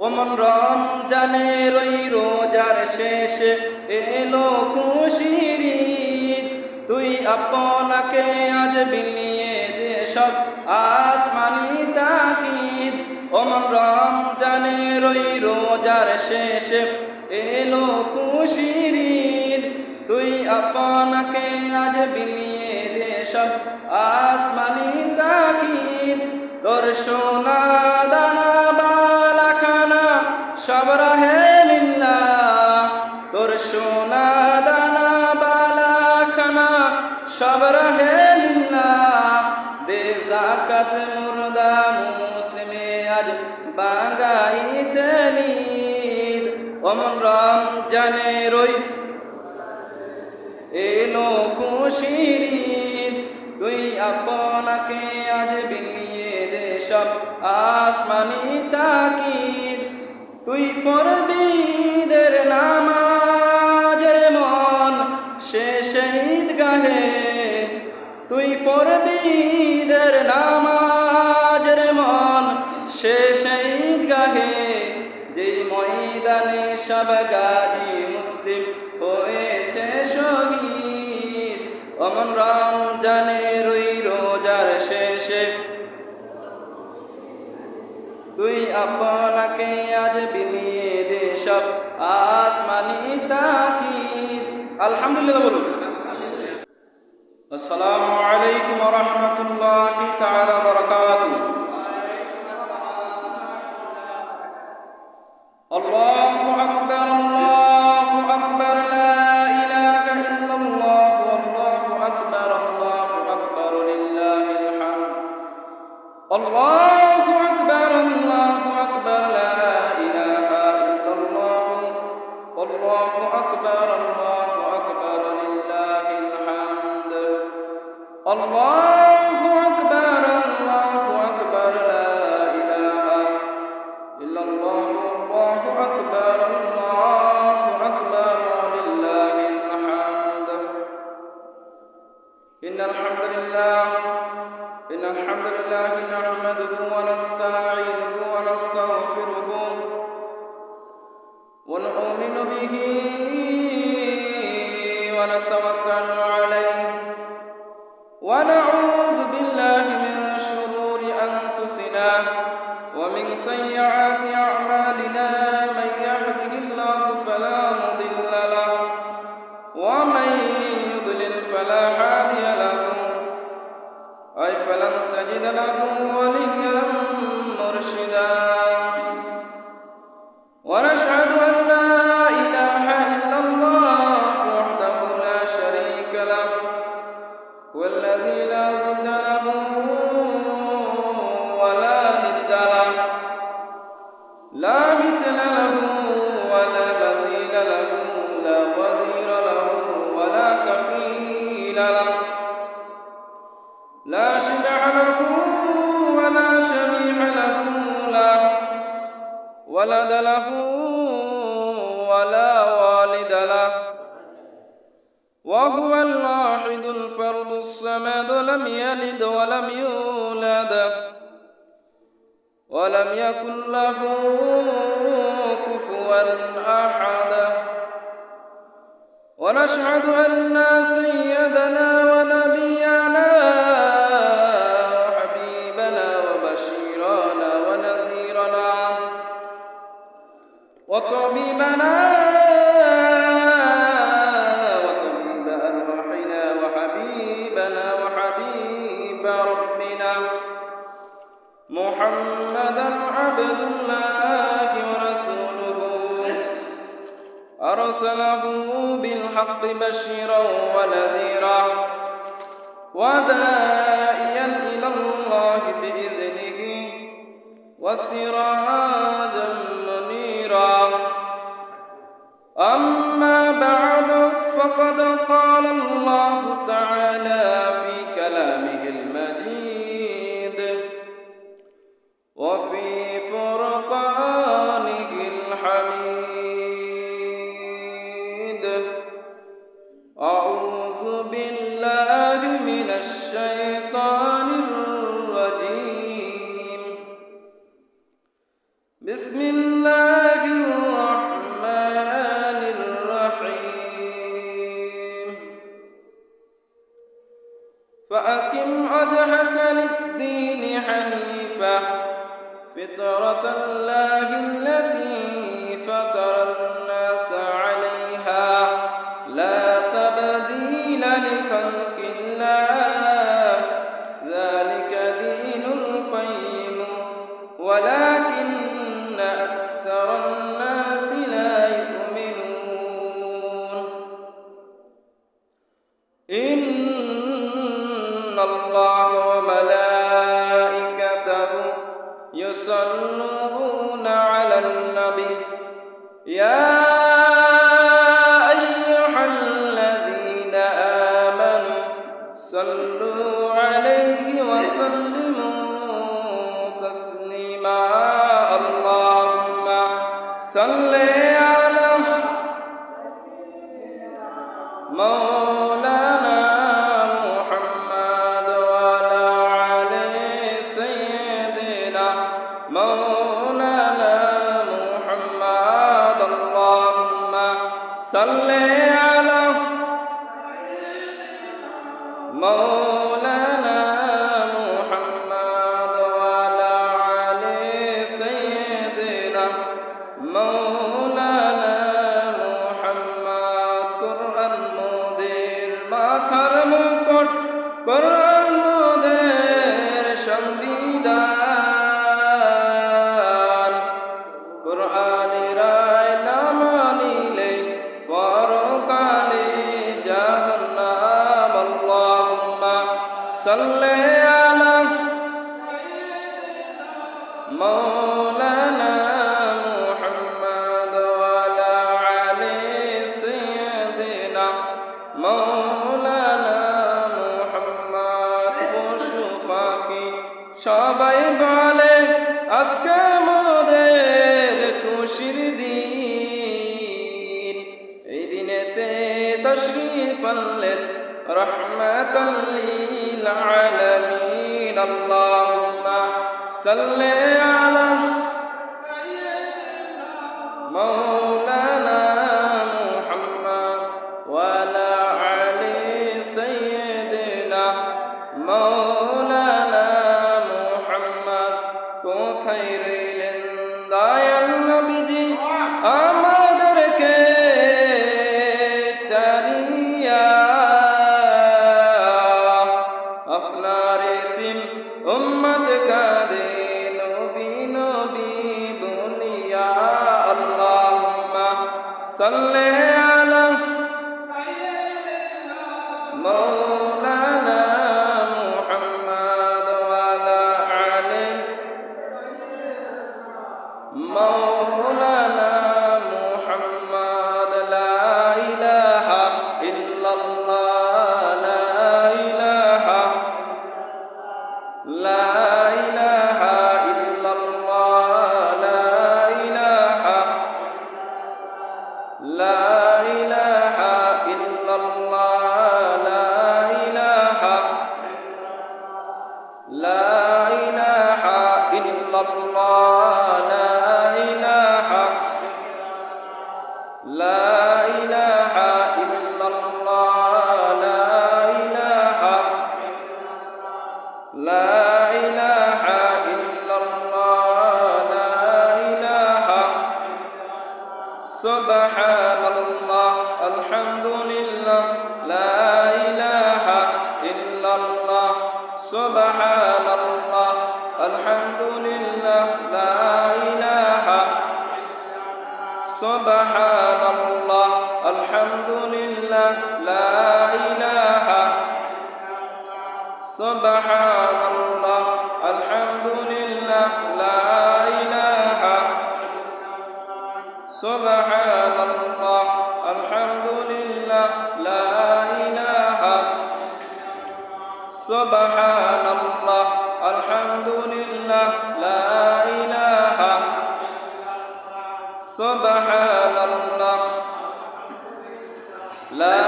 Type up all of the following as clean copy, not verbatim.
ওমন রমজানের ওই রোজার শেষে এলো খুশির ঈদ। তুই আপনাকে আজ বিলিয়ে দে সব আসমানি তাকিদ। ওমন রমজানের ওই রোজার শেষে এলো খুশির ঈদ। তুই আপনাকে আজ বিলিয়ে দে সব আসমানি তাকিদ। তোর সোনা দানা সব রাহে লিল্লাহ, তোর সোনা দানা বালা খানা সব রাহে লিল্লাহ। দে যাকাত মুর্দা মুসলিমে আজ বাঙাইতে ঈদ। ওমন রমজানের ওই এলো খুশির ঈদ। তুই আপনাকে আজ বিলিয়ে দে সব আসমানি তাকিদ। তুই পড়বি ঈদের নামাজের মন শেষে ঈদগাহে। তুই পড়বি ঈদের নামাজের মন শেষে ঈদগাহে। যেই ময়দানে সব গাজী মুসলিম হয়েছে শহীদ। ওমন রমজানের ওই রোজার শেষে তুই আপনাকে আজ বিলিয়ে দে সব আসমানি তাকিদ। আলহামদুলিল্লাহ বলুন। আসসালামু আলাইকুম ওয়া রাহমাতুল্লাহি তাআলা ওয়া বারাকাতুহু। আল্লাহু আকবার, আল্লাহু আকবার, লা ইলাহা ইল্লাল্লাহ, আল্লাহু আকবার, আল্লাহু আকবার, লিল্লাহিল হামদ। আল্লাহু আকবার, আল্লাহু আকবার, লা ইলাহা ইল্লাল্লাহ, আল্লাহু আকবার, আল্লাহু আকবার, লিল্লাহিল হামদ। আল্লাহু আকবার, আল্লাহু আকবার, লা ইলাহা ইল্লাল্লাহ, আল্লাহু আকবার, আল্লাহু আকবার, লিল্লাহিল হামদ। ইন্নাল হামদুলিল্লাহ نحمده ونستعينه ونستغفره ونؤمن به ونتوكل عليه ونعوذ بالله من شرور أنفسنا ومن سيئات أعمالنا. من يهده الله فلا مضل له ومن يضلل فلا هادي له، أي فلن تجد له وليا مرشدا. ونشهد أن لا إله إلا الله وحده لا شريك له، والذي لا ضد له ولا ند له، لا مثل له ولا مثيل له، لا وزير له ولا كفيل له، لا شبع له ولا شبيح له، لا ولد له ولا والد له، وهو الواحد الفرد الصمد، لم يلد ولم يولد ولم يكن له كفوا أحد. ونشهد أن سيدنا ونبينا وطبيبنا وطبيب أرواحنا وحبيبنا وحبيب ربنا محمدا عبد الله ورسوله، أرسله بالحق بشيرا ونذيرا وداعيا إلى الله بإذنه وسراجا منيرا. أما بعد، فقد قال الله تعالى في كلامه المجيد وفي فرقانه الحميد. أعوذ بالله من الشيطان الرجيم. بسم Bismillahir Rahmanir Rahim. فأقم وجهك للدين حنيفا فطرة الله التي فطر الناس عليها لا تبديل لخلق الله ذلك دين القيم ولكن أكثر الناس لا يؤمنون إن الله وملائكته يصلون على النبي يا أيها الذين آمنوا صلوا عليه وسلموا تسليما اللهم صل على مولانا محمد وعلى آل سيدنا مولانا محمد اللهم صل على مولانا محمد وعلى آل سيدنا مولانا محمد قرآن মোদের মাথার মুকুট কোরআন মোদের সংবিধান কোরআনের আইন না মানিলে পরকালে জাহান্নাম আল্লাহুম্মা সাল্লি আলা مولانا محمد وعلى آل سيدنا مولانا محمد পশু পাখি সবাই বলে আজকে মোদের খুশির দিন এই দিনেতে তশরীফ আনলেন রাহমাতাল লিল আলামিন আল্লাহুম্মা সাল্লি আলা مولانا محمد وعلى آل سيدنا مولانا محمد কোথায় রইলেন দয়াল নবীজি আমাদেরকে চারিয়া আপনার এতিম উম্মত কাঁদে নবী নবী বলিয়া আল্লাহুম্মা সাল্লি আলা مولانا محمد وعلى آل مولانا محمد لا إله إلا الله لا إله لا إله إلا الله لا إله لا إله إلا الله لا إله لا إله إلا الله لا إله لا إله إلا الله لا إله لا إله إلا الله لا إله سبحان الله الحمد لله لا إله إلا الله سبحان الله الحمد لله لا إله سبحان الله الحمد لله لا إله سبحان الله الحمد لله لا إله سبحان الله الحمد لله لا إله سبحان الله الحمد لله لا إله سبحان الله لا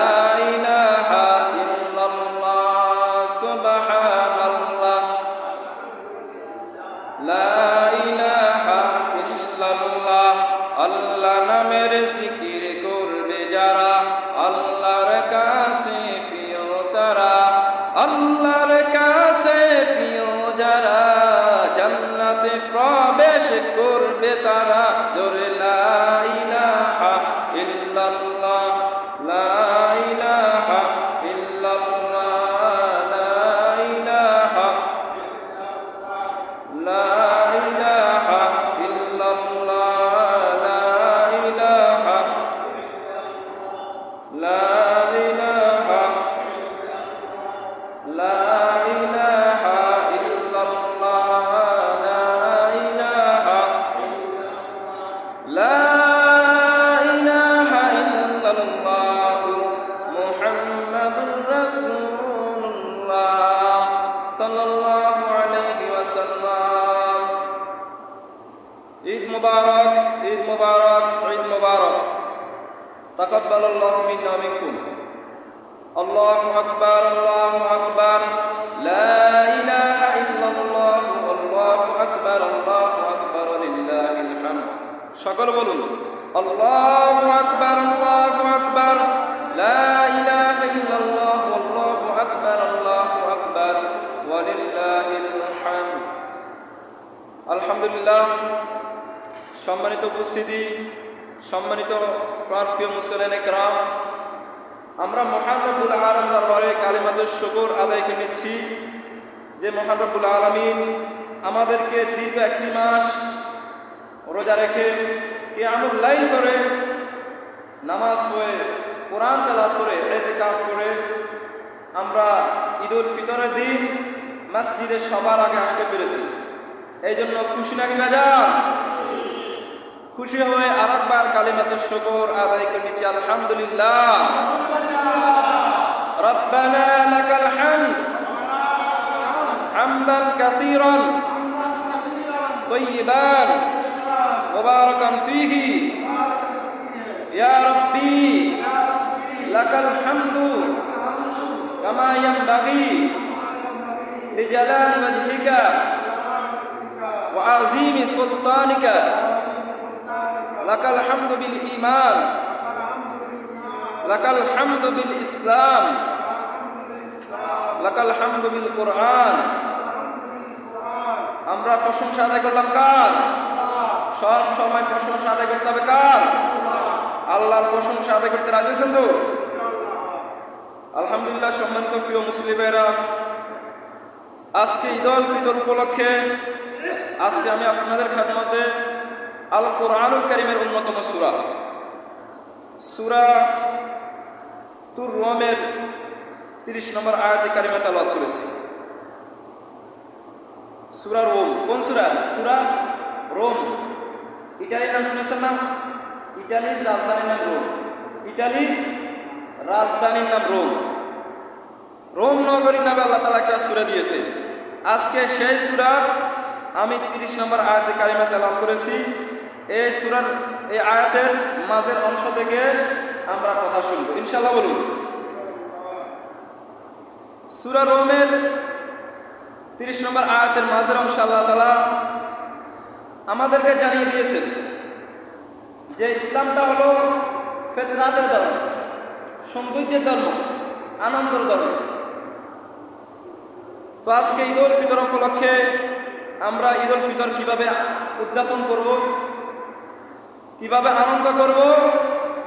إله إلا الله سبحان الله لا إله إلا الله আল্লাহ নামের জিকির করবে যারা, আল্লাহর কাছে প্রিয় তারা, আল্লাহর কাছে প্রিয় যারা, জান্নাতে প্রবেশ করবে তারা। জোরে লা ইলাহা ইল্লাল্লাহ, লা ইলাহা ইল্লাল্লাহ, লা ইলাহা, লা ইলাহা ইল্লাল্লাহ, লা ইলাহা, লা ইলাহা, লা ইলাহা ইল্লাল্লাহ, লা ইলাহা, লা ইলাহা ইল্লাল্লাহ মুহাম্মাদুর রাসূলুল্লাহ সাল্লাল্লাহু আলাইহি ওয়াসাল্লাম। ঈদ মুবারক, ঈদ মুবারক, ঈদ মুবারক। তাকাব্বালাল্লাহু মিন্না ওয়া মিনকুম। আল্লাহু আকবার, আল্লাহু আকবার, লা ইলাহা ইল্লাল্লাহ, আল্লাহু আকবার, আল্লাহু আকবার, লিল্লাহিল হামদ। সকল বলুন আল্লাহু আকবার, আল্লাহু আকবার, লা ইলাহা ইল্লাল্লাহ, আল্লাহু আকবার, আল্লাহু আকবার, লিল্লাহিল হামদ। আলহামদুলিল্লাহ। সম্মানিত উপস্থিতি, সম্মানিত প্রিয় মুসলিম একরাম, আমরা মহান রব্বুল আলামিনের দরবারে কালিমাতুশ শুকর আদায় করে নিচ্ছি যে মহান রব্বুল আলামিন আমাদেরকে দীর্ঘ একটি মাস রোজা রেখে কিয়ামুল লাইল করে, নামাজ পড়ে, কোরআন তেলাওয়াত করে, ইতিকাফ করে আমরা ঈদুল ফিতরের দিন মসজিদে সবার আগে আসতে পেরেছি। এই জন্য খুশি নাকি বাজার? খুশি হয়ে আরেকবার কালিমাতুশ শুকর আদায় করে নিচ্ছি। আলহামদুলিল্লাহ। রব্বানা লাকাল হামদ হামদান কাসীরান তাইয়িবান মুবারাকান ফীহি ইয়া রাব্বি লাকাল হামদু কামা ইয়ানবাগি লিজালালি ওয়াজহিকা ওয়া আযীমি সুলতানিকা লাকাল হামদু বিল ঈমান লাকাল হামদু বিল ইসলাম লাকাল হামদু বিল কুরআন। আমরা প্রশংসা আদায় করলাম কার? সব সময় প্রশংসা আদায় করতে হবে কার? আল্লাহর প্রশংসা আদায় করতে রাজি আছেন তো? আলহামদুলিল্লাহ। সম্মানিত প্রিয় মুসলিমেরা, আজকে ঈদুল ফিতর উপলক্ষে আজকে আমি আপনাদের খেদমতে আল কোরআনুল কারীমের অন্যতম সূরা সূরা তুর রোমের 30 নম্বর আয়াতে কারিমা তেলাওয়াত করেছি। সূরা রোম। কোন সূরা? সূরা রোম। ইটালির নাম শুনেছেন না? ইটালির রাজধানীর নাম রোম। ইটালির রাজধানীর নাম রোম। রোম নগরীর নামে আল্লাহ তাআলা একটা সূরা দিয়েছে। আজকে সেই সূরা আমি 30 নম্বর আয়াতে কারিমা তেলাওয়াত করেছি। এই সূরার এই আয়াতের মাঝের অংশ থেকে আমরা কথা শুনব ইনশাআল্লাহ। বলুন। সূরা রোমের 30 নম্বর আয়াতের মাঝের অংশ আল্লাহ তাআলা আমাদেরকে জানিয়ে দিয়েছেন যে ইসলামটা হলো ফিতরাতের ধর্ম, সৌন্দর্যের ধর্ম, আনন্দের ধর্ম। তো আজকে ঈদুল ফিতর উপলক্ষে আমরা ঈদুল ফিতর কিভাবে উদযাপন করব, কিভাবে আনন্দ করব,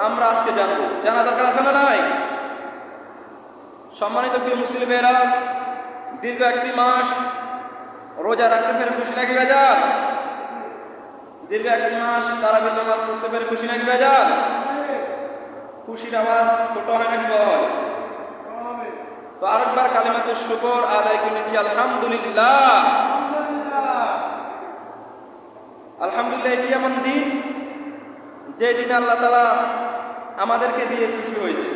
আমরা আজকে জানব। জানা দরকার আছে না নাই? সম্মানিত প্রিয় মুসলিমেরা, দীর্ঘ একটি মাস রোজা রাখতে পেরে খুশি নাকি বেজার? দীর্ঘ একটি মাস তারাবির নামাজ পড়তে পেরে খুশি নাকি বেজার? খুশির আওয়াজ ছোট হয় নাকি বড় হয়? তো আরেকবার কালিমাতুশ শুকর আদায় করে নিচ্ছি। আলহামদুলিল্লাহ। আলহামদুলিল্লাহ। এটি এমন দিন যে দিন আল্লাহ তাআলা আমাদেরকে দিয়ে খুশি হয়েছে।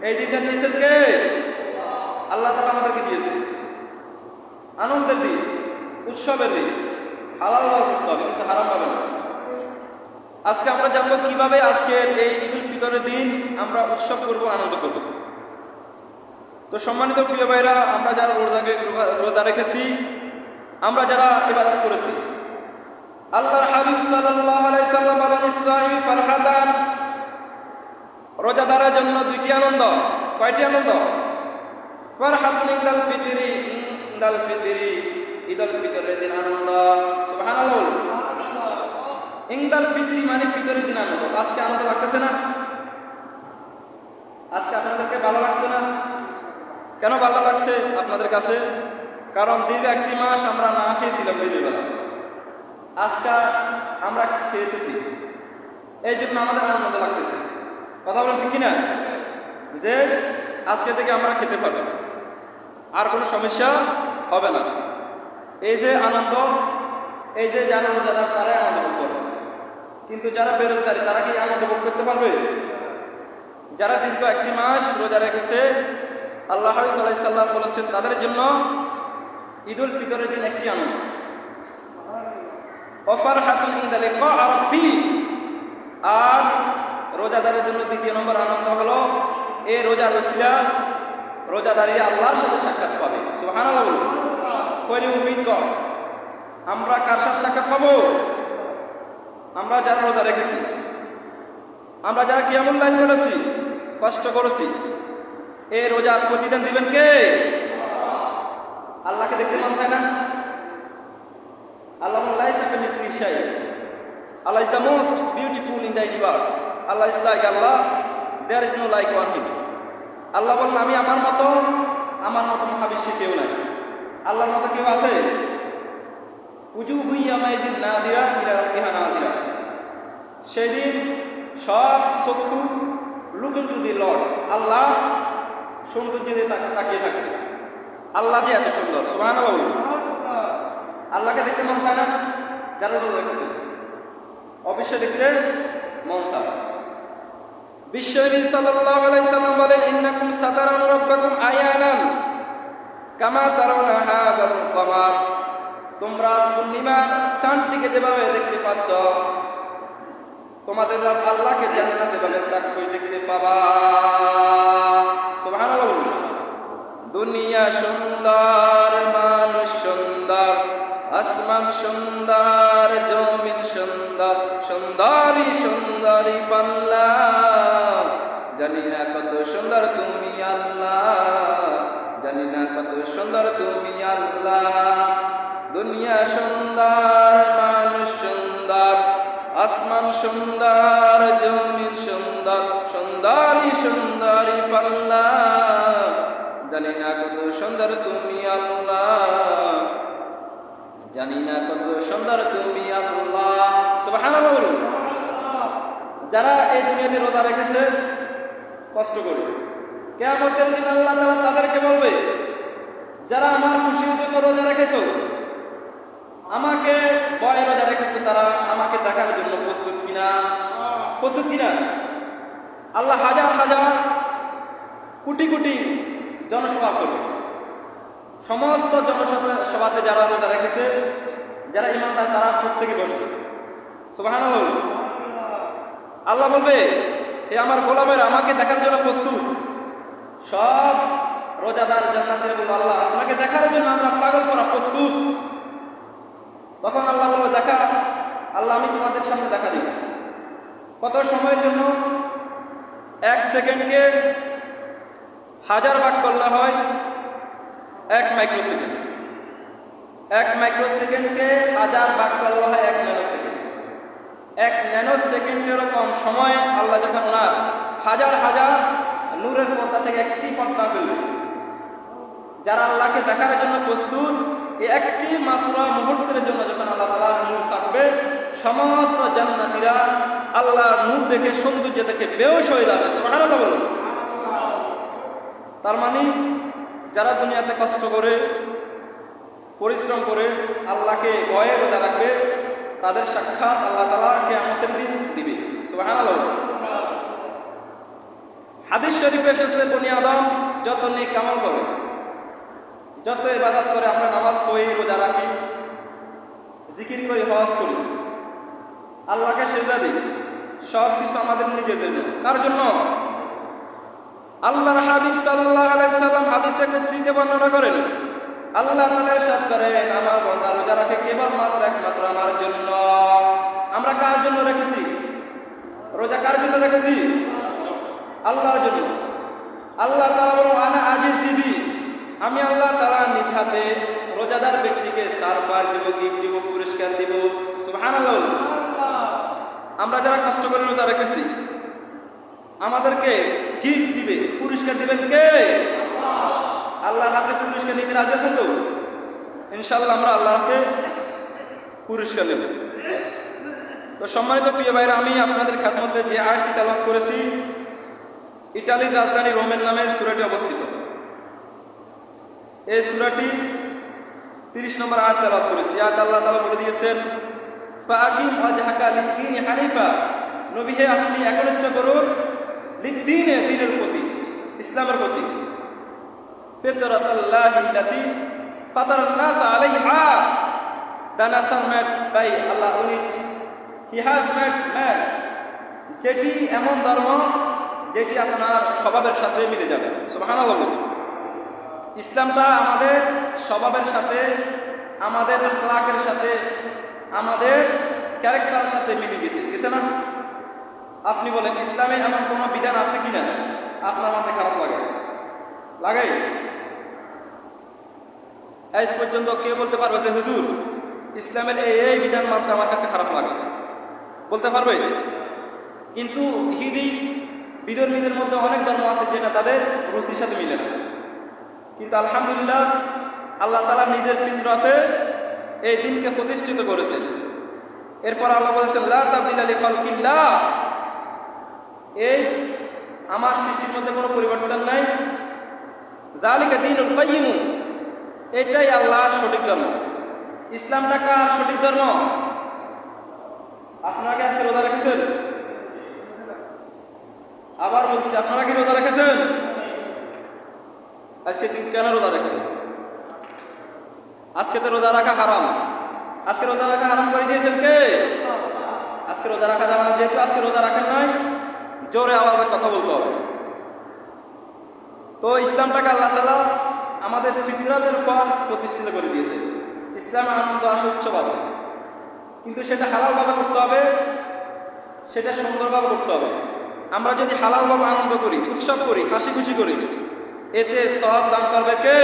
এই দিনটা দিয়েছেন কে? আল্লাহ তাআলা আমাদেরকে দিয়েছে। আনন্দের দিন, উৎসবের দিন। হালাল করতে হবে কিন্তু হারাম হবে না। আজকে আমরা জানবো কিভাবে আজকের এই ঈদুল ফিতরের দিন আমরা উৎসব করব, আনন্দ করব। তো সম্মানিত প্রিয় ভাইরা, আমরা যারা রোজা রেখেছি, আমরা যারা ইবাদত করেছি, আল্লাহর হাবিব সাল্লাল্লাহু আলাইহি সাল্লাম বলেন ইসরাঈল ফারহাতান, রোজাদারের জন্য দুইটি আনন্দ। কয়টি আনন্দ? ফারহাতুন ইনদাল ফিতরি, ইনদাল ফিতরি, ঈদুল ফিতরের দিন আনন্দ। সুবহানাল্লাহ। ইনদাল ফিতরি মানে ফিতরের দিন আনন্দ। আজকে আনন্দ লাগতেছে না? আজকে আপনাদেরকে ভালো লাগছে না? কেন ভালো লাগছে আপনাদের কাছে? কারণ দীর্ঘ একটি মাস আমরা না খেয়েছিলাম দিনের বেলা, আজকে আমরা খেয়েতেছি, এই জন্য আমাদের আনন্দ লাগতেছে। কথা বলেন ঠিক কিনা? যে আজকে থেকে আমরা খেতে পারবো, আর কোনো সমস্যা হবে না। এই যে আনন্দ, এই যে যারা রোজাদার তারাই আনন্দ ভোগ করবে, কিন্তু যারা বেরোজগারি তারা কি আনন্দ ভোগ করতে পারবে? যারা দীর্ঘ একটি মাস রোজা রেখেছে, আল্লাহ সাল্লাল্লাহু আলাইহি সাল্লাম বলেছেন তাদের জন্য ঈদুল ফিতরের দিন একটি আনন্দ। ওয়াফারহাতুন ইনদা লিকা রাব্বি, আর রোজাদারের জন্য দ্বিতীয় নম্বর আনন্দ হলো এই রোজার ওসিলা রোজাদারি আল্লাহর সাথে সাক্ষাৎ পাবে। সুবহানাল্লাহ। কইলে উম্মিদ কর, আমরা কার সাথে সাক্ষাৎ পাবো? আমরা যারা রোজা রেখেছি, আমরা যারা কিয়ামুল লাইল করেছি, কষ্ট করেছি, এই রোজার প্রতিদান দিবেন কে? আল্লাহকে দেখতে মন চায় না? আল্লাহ লাইসা কামিসলিহি শাই, Allah is the most beautiful in the universe. Allah is like Allah, there is no like one him. আল্লাহ বললেন আমি আমার মতো মহাবিশ্বে কেউ নাই। আল্লাহর মতো কেউ আছে? উজুহু ইয়ামাইযিন নাদিরা ইলা রাব্বিহা নাজিরা, সেদিন সব চক্ষু লুক ইনটু দি লর্ড, আল্লাহ সৌন্দর্য দিয়ে তাকিয়ে থাকে। আল্লাহ যে এত সুন্দর, সুবহানাল্লাহ। আল্লাহকে দেখতে মন চায় না? যারা রোজা রেখেছে অবশ্যই দেখতে মন চায়। বিশ্বনবী সাল্লাল্লাহু আলাইহি সাল্লাম বলেন ইন্নাকুম সাতারাউনা রাব্বাকুম আয়ানান কামা তারাউনা হাযাল কমার, তোমরা পূর্ণিমার চাঁদটিকে যেভাবে দেখতে পাচ্ছ, তোমাদের রব আল্লাহকে জান্নাতে ভাবে চাক্ষুষ দেখতে পাবা। সুবহানাল্লাহ। দুনিয়া সুন্দর, মানুষ সুন্দর, আসমান সুন্দর, জমিন সুন্দর, সুন্দরী সুন্দরী পাল্লা, জানি না কত সুন্দর তুমি আল্লাহ, জানি না কত সুন্দর তুমি আল্লাহ। দুনিয়া সুন্দর, মানুষ সুন্দর, আসমান সুন্দর, জমিন সুন্দর, সুন্দরী সুন্দরী পাল্লা, জানি না কত সুন্দর তুমি আল্লাহ, জানি না কত সুন্দর তুমি আল্লাহ। সুবহানাল্লাহ। যারা এই দুনিয়াতে রোজা রেখেছে কষ্ট করে, কিয়ামতের দিন আল্লাহ তাআলা তাদেরকে বলবে, যারা আমার খুশির জন্য রোজা রেখেছো, আমাকে ভয়ে রোজা রেখেছো, তারা আমাকে দেখার জন্য প্রস্তুত কিনা? প্রস্তুত কিনা? আল্লাহ হাজার হাজার কোটি কোটি জনসভা করবে, সমস্ত জনসভাতে যারা রোজা রেখেছে, যারা ইমানদার, তারা প্রত্যেকে বসবে। সুবহানাল্লাহ। আল্লাহ বলবে, হে আমার গোলামের, আমাকে দেখার জন্য প্রস্তুত? সব রোজাদার জান্নাতের বলবে, আল্লাহ আপনাকে দেখার জন্য আমরা পাগল করা প্রস্তুত। তখন আল্লাহ বলবে, দেখা। আল্লাহ আমি তোমাদের সামনে দেখা দিব। কত সময়ের জন্য? 1 সেকেন্ডকে 1000 ভাগ করলে হয় 1 মাইক্রোসেকেন্ড। 1 মাইক্রোসেকেন্ডকে 1000 ভাগ করলে হয় 1 ন্যানোসেকেন্ড। 1 ন্যানোসেকেন্ডেরও কম সময় আল্লাহ যখন ওনার হাজার হাজার নূরের পর্দা থেকে একটি পর্দা ফেলবে, যারা আল্লাহকে দেখার জন্য প্রস্তুত, এই একটি মাত্র মুহূর্তের জন্য যখন আল্লাহ তাআলা নূর ছাড়বে, সমস্ত জান্নাতীরা আল্লাহর নূর দেখে, সৌন্দর্য দেখে বেহুশ হয়ে যাবে। সুবহানাল্লাহ বলুন। তার মানে যারা দুনিয়াতে কষ্ট করে, পরিশ্রম করে আল্লাহকে ভয়ে রোজা রাখবে, তাদের সাক্ষাৎ আল্লাহ তাআলা কিয়ামতের দিন দিবে। সুবহানাল্লাহ। হাদিস শরীফে এসেছে, বনি আদম যত নেক আমল করে, যত ইবাদত করে, আমরা নামাজ পড়ি, রোজা রাখি, জিকির করি, হজ করি, আল্লাহকে সিজদা দিই, সব কিছু আমাদের নিজেদের জন্য। কার জন্য? আল্লাহর হাবিব সাল্লাল্লাহু আলাইহি সাল্লাম হাদিসে কুদসিতে বর্ণনা করেন, আল্লাহ তাআলা ইরশাদ করেন, আমার বান্দা রোজা রাখে কেবলমাত্র একমাত্র আমার জন্য। আমরা কার জন্য রেখেছি রোজা? কার জন্য রেখেছি? আল্লাহর জন্য। আল্লাহ তাআলা বলেন, আনা আজিজি, আমি আল্লাহ তাআলা নিজ হাতে রোজাদার ব্যক্তিকে সারপ্রাইজ দেব, গিফট দেব, পুরস্কার দেব। সুবহানাল্লাহ। আমরা যারা কষ্ট করে রোজা রেখেছি, আমাদেরকে গিফট দিবে, পুরস্কার দিবেন কে? আল্লাহর হাতে পুরস্কার নিতে রাজি আছেন তো? ইনশাআল্লাহ আমরা আল্লাহর হাতে পুরস্কার নেব। তো সম্মানিত প্রিয় ভাইরা, আমি আপনাদের খেদমতে যে আয়াতটি তেলাওয়াত করেছি, ইতালির রাজধানী রোমের নামে সূরাটি অবস্থিত। এই সূরাটি 30 নম্বর আয়াত তেলাওয়াত করেছি। আয়াত আল্লাহ তাআলা বলে দিয়েছেন, ফাআকিম ওয়াজহাকা লিদ-দীনি হানিফা, নবী হে আপনি একনিষ্ঠ করুন লিদ-দীনে, দ্বীনের প্রতি, ইসলামের প্রতি। ফিতরাতাল্লাহি আল্লাতী ফাতারান নাস আলাইহা, the nation made by Allah on it. He has made man, যেটি এমন ধর্ম যেটি আপনার স্বভাবের সাথে মিলে যাবে। সুবহানাল্লাহ। ইসলামটা আমাদের স্বভাবের সাথে, আমাদের আখলাকের সাথে, আমাদের ক্যারেক্টারের সাথে মিলে গেছে না? আপনি বলেন ইসলামে এমন কোনো বিধান আছে কিনা আপনার মধ্যে খারাপ লাগে? আজ পর্যন্ত কে বলতে পারবে যে হুজুর ইসলামের এই বিধান মানতে আমার কাছে খারাপ লাগে? বলতে পারবে? কিন্তু ইহুদি বিধর্মীদের মধ্যে অনেক ধর্ম আছে যেটা তাদের রুচির সাথে মিলে না। কিন্তু আলহামদুলিল্লাহ, আল্লাহ তাআলা নিজের ফিতরাতে এই দিনকে প্রতিষ্ঠিত করেছেন। এরপর আল্লাহ বলেছেন, লা তাবদীলা লিখালকিল্লাহ, এই আমার সৃষ্টির মধ্যে কোনো পরিবর্তন নাই। যালিকা দীনুল কাইয়্যিম, এটাই আল্লাহর সঠিক ধর্ম। ইসলামটা কার সঠিক ধর্ম? আপনারা কি আজকে রোজা রেখেছেন? আবার বলছি, আপনারা কি রোজা রেখেছেন? আজকে কেন রোজা রেখেছেন? আজকে তো রোজা রাখা হারাম। আজকে রোজা রাখা হারাম করে দিয়েছেন কে? আজকে রোজা রাখা যাবে না। যেহেতু আজকে রোজা রাখেন নাই, জোরে আওয়াজে কথা বলতে হবে। তো ইসলামটাকে আল্লাহ তাআলা আমাদের ফিতরাতের উপর প্রতিষ্ঠিত করে দিয়েছে। ইসলামে আনন্দ আসে, উৎসব আছে, কিন্তু সেটা হালালভাবে করতে হবে, সেটা সুন্দরভাবে করতে হবে। আমরা যদি হালালভাবে আনন্দ করি, উৎসব করি, হাসি খুশি করি, এতে সওয়াব দান করবে কে?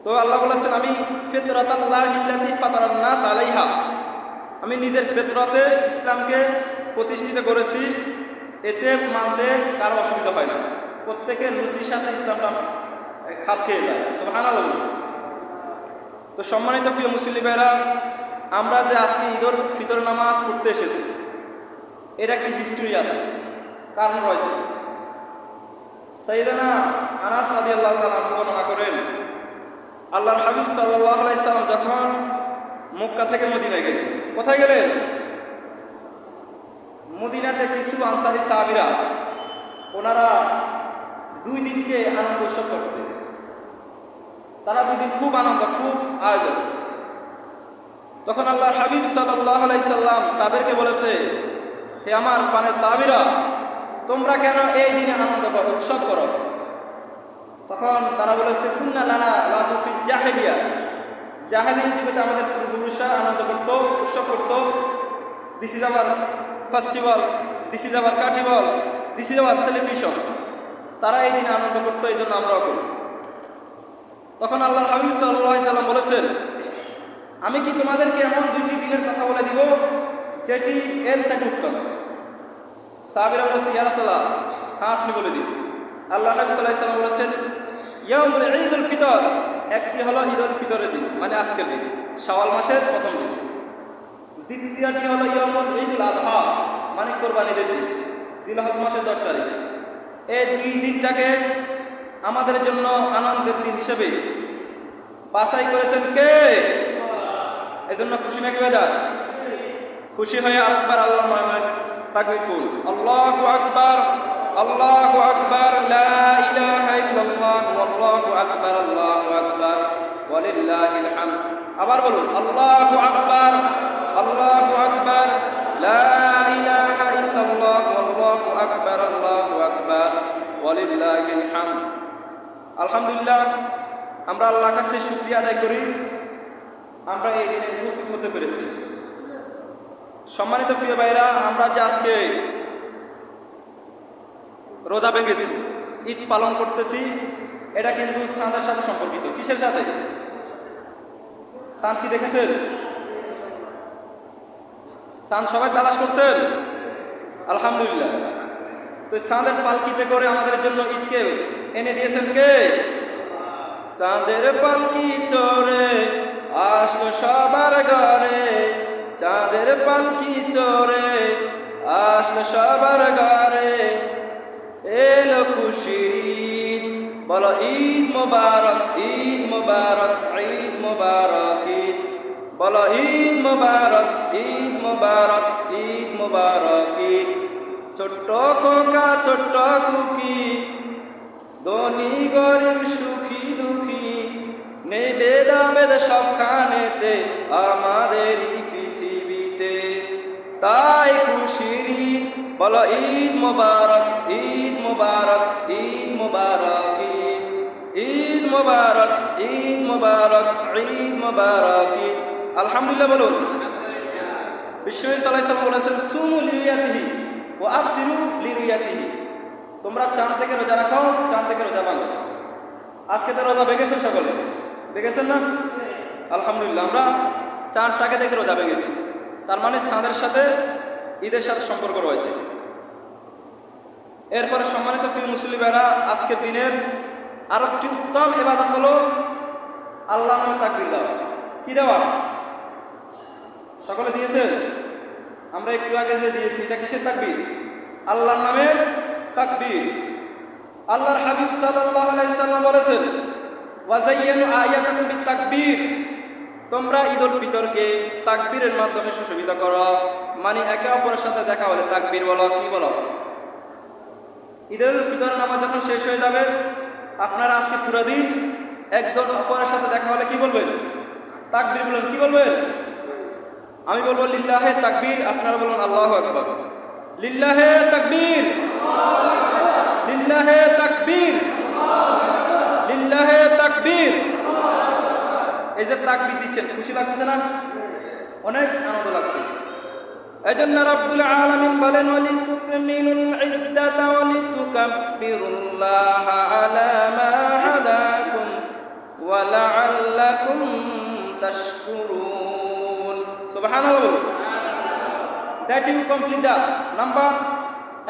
তো আল্লাহ বলেছেন, আমি ফিতরাতাল্লাহি আল্লাতী ফাতারান নাস আলাইহা, আমি নিজের ফিতরাতে ইসলামকে প্রতিষ্ঠিত করেছি, এতে মানতে কারো অসুবিধা হয় না। প্রত্যেকের রুচির সাথে ইসলামটা খাপ খেয়ে যায়। সুবহানাল্লাহ। তো সম্মানিত প্রিয় মুসলিম ভাইরা, আমরা যে আজকে ঈদুল ফিতর নামাজ পড়তে এসেছি, এর একটি হিস্ট্রি আছে, কারণ রয়েছে। সাইয়েদানা আনাস রাদিয়াল্লাহু তাআলা বর্ণনা করেন, আল্লাহর হাবিব সাল্লাল্লাহু আলাইহি সাল্লাম যখন মক্কা থেকে মদিনায় গেলেন, কোথায় গেলেন? মদিনাতে কিছু আনসারী সাহাবীরা, ওনারা 2 দিনকে আনন্দ উৎসব করছে। তারা 2 দিন খুব আনন্দ, খুব আয়োজন। তখন আল্লাহর হাবিব সাল্লাল্লাহু আলাইহি সাল্লাম তাদেরকে বলেছে, হে আমার প্রাণের সাহাবীরা, তোমরা কেন এই দিনে আনন্দ করো, উৎসব করো? তখন তারা বলেছে, কুন্না লানা লাহু ফিল জাহিলিয়া, জাহিলিয়ার যুগে আমাদের পূর্বপুরুষরা আনন্দ করত, উৎসব করত। This is our festival, this is our carnival, this is our celebration. তারা এই দিনে আনন্দ করতো, এই জন্য আমরাও করি। তখন আল্লাহর হাবিব সাল্লাল্লাহু আলাইহি সাল্লাম বলেছেন, আমি কি তোমাদেরকে এমন 2টি দিনের কথা বলে দিব যেটি এর থেকে উত্তম? সাহাবীরা বলেছে, ইয়া রাসূলুল্লাহ, হ্যাঁ আপনি বলে দিন। আল্লাহ নবী সাল্লাল্লাহু আলাইহি সাল্লাম বলেছেন, ইয়াউমুল ঈদুল ফিতর, একটি হলো ঈদুল ফিতরের দিন, মানে আজকের দিন, শাওয়াল মাসের প্রথম দিন। দ্বিতীয়টি হলো ইয়াউমুল ঈদুল আযহা, মানে কোরবানির দিন, জিলহজ মাসের 10 তারিখ। এই 2 দিনটাকে আমাদের জন্য আনন্দের দিন হিসেবে বাছাই করেছেন কে? এজন্য খুশি নাকি বেজার? খুশি হয়ে আরেকবার আল্লাহর নামে তাকবীর ফুল, আল্লাহু আকবার, আল্লাহু আকবার, লা ইলাহা ইল্লাল্লাহ, আল্লাহু আকবার, আল্লাহু আকবার, ওয়ালিল্লাহিল হামদ। আবার বলুন, আল্লাহু আকবার, আল্লাহু আকবার, লা ইলাহা ইল্লাল্লাহ, আল্লাহু আকবার, আল্লাহু আকবার, ওয়ালিল্লাহিল হামদ। আলহামদুলিল্লাহ, আমরা আল্লাহর কাছে শুকরিয়া আদায় করি আমরা এই দিনে উপস্থিত হতে পেরেছি। সম্মানিত প্রিয় ভাইরা, আমরা যে আজকে রোজা ভেঙেছি, ঈদ পালন করতেছি, এটা কিন্তু চাঁদের সাথে সম্পর্কিত। কিসের সাথে? চাঁদ কি দেখেছেন? চাঁদ সবাই তালাশ করছেন? আলহামদুলিল্লাহ। তো চাঁদের পালকিতে করে আমাদের জন্য ঈদকে এনে দিয়েছেন কে? চাঁদের পালকি চড়ে আসলো সবার ঘরে, চাঁদের পালকি চড়ে আসলো সবার ঘরে, এলো খুশির বলো ঈদ মোবারক, ঈদ মোবারক, ঈদ মোবারক, ঈদ বলো ঈদ মোবারক, ঈদ মোবারক, ঈদ মোবারক, ঈদ। ছোট্ট খোকা ছোট্ট খুকি, ধনী গরিব সুখী দুঃখী, নেই ভেদাভেদ সবখানেতে আমাদের এই পৃথিবীতে, তাই খুশির ঈদ বলো ঈদ মোবারক, ঈদ মোবারক, ঈদ মোবারক, ঈদ ঈদ মোবারক, ঈদ মোবারক, ঈদ মোবারক, ঈদ। আলহামদুলিল্লাহ বলুন। বিশ্বনবী সাল্লাল্লাহু আলাইহি ওয়াসাল্লাম বলেছেন, সুমু লিরুয়াতিহি ওয়া আফতিরু লিরুয়াতিহি, তোমরা চাঁদ থেকে রোজা রাখো, চাঁদ থেকে রোজা ভাঙো। আজকে তো রোজা ভেঙেছেন সকলে, দেখেছেন না? আলহামদুলিল্লাহ, আমরা চাঁদটাকে দেখে রোজা ভেঙেছি। তার মানে চাঁদের সাথে ঈদের সাথে সম্পর্ক রয়েছে। এরপরে সম্মানিত প্রিয় মুসলিম ভাইরা, আজকের দিনের আরো একটি উত্তম ইবাদত হলো আল্লাহর নামে তাকবীর দেওয়া। কি দেওয়া? সকলে দিয়েছেন? আমরা একটু আগে যে দিয়েছি, এটা কিসের তাকবীর? আল্লাহর নামে তাকবীর। আল্লাহর হাবিব সাল্লাল্লাহু আলাইহি সাল্লাম বলেছেন, ওয়াজাইয়ানু আয়াতাকুম বিতাকবীর, তোমরা ঈদুল ফিতরকে তাকবীরের মাধ্যমে সুশোভিত করো। মানে একে অপরের সাথে দেখা হলে তাকবীর বলো। কি বলো? ঈদুল ফিতর নামাজ যখন শেষ হয়ে যাবে, আপনারা আজকে পুরো দিন একজন অপরের সাথে দেখা হলে কি বলবেন? তাকবীর বলবেন। কি বলবেন? আমি বলবো লিল্লাহে তাকবীর, আপনারা বলুন আল্লাহু আকবার। লিল্লাহে তাকবীর, লিল্লাহে তাকবীর, লিল্লাহে তাকবীর। এই যে তাকবীর দিচ্ছেন, খুশি লাগছে না? অনেক আনন্দ লাগছে। এজন্য রব্বুল আলামিন বলেন, ওয়ালিতুকমিলুল ইদ্দাতা ওয়ালিতুকাব্বিরুল্লাহা আলা মা হাদাকুম ওয়া লাআল্লাকুম তাশকুরুন। সুবহানাল্লাহ। That you complete the number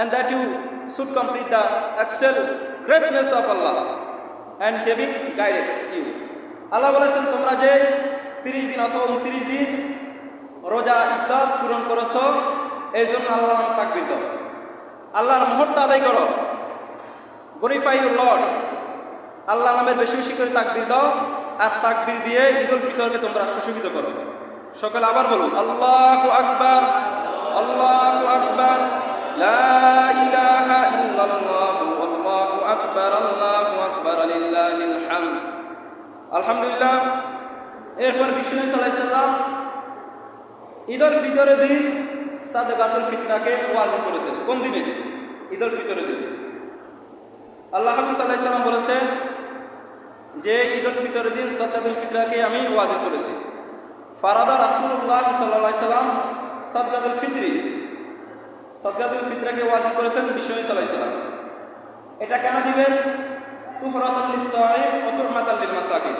and that you should complete the excel greatness of Allah and having guidance you. আল্লাহ বলেছেন, তোমরা যে 30 দিন অথবা 29 দিন রোজা ইবাদত পূরণ করেছো, এই জন্য আল্লাহর নামে তাকবীর দাও, আল্লাহর মহত্ব আদায় করো। গ্লোরিফাই ইউর লর্ড, আল্লাহর নামে বেশি বেশি করে তাকবীর দাও, আর তাকবীর দিয়ে ঈদুল ফিতরকে তোমরা সুশোভিত করো। সকলে আবার বলুন, আল্লাহু আকবার, আল্লাহু আকবার, লা ইলাহা ইল্লাল্লাহ, আল্লাহু আকবার, আল্লাহু আকবার, লিল্লাহিল হামদ। আলহামদুলিল্লাহ। এরপর বিশ্বনবী সাল্লাল্লাহু আলাইহি সাল্লাম ঈদুল ফিতরের দিন সাদকাতুল ফিতরাকে ওয়াজিব করেছেন। কোন দিনে? ঈদুল ফিতরের দিন। আল্লাহ হাবিব সাল্লাল্লাহু আলাইহি সাল্লাম বলেছেন যে ঈদুল ফিতরের দিন সাদকাতুল ফিতরাকে আমি ওয়াজিব করেছি। ফারাদা রাসূলুল্লাহ সাল্লাল্লাহু আলাইহি সাল্লাম সাদকাতুল ফিতরি, সাদকাতুল ফিতরাকে ওয়াজিব করেছেন বিশ্বনবী সাল্লাল্লাহু আলাইহি সাল্লাম। এটা কেন দিবেন? তুহরাতুল লিস-সাইম ওয়া তুহমাতাল লিল মাসাকিন।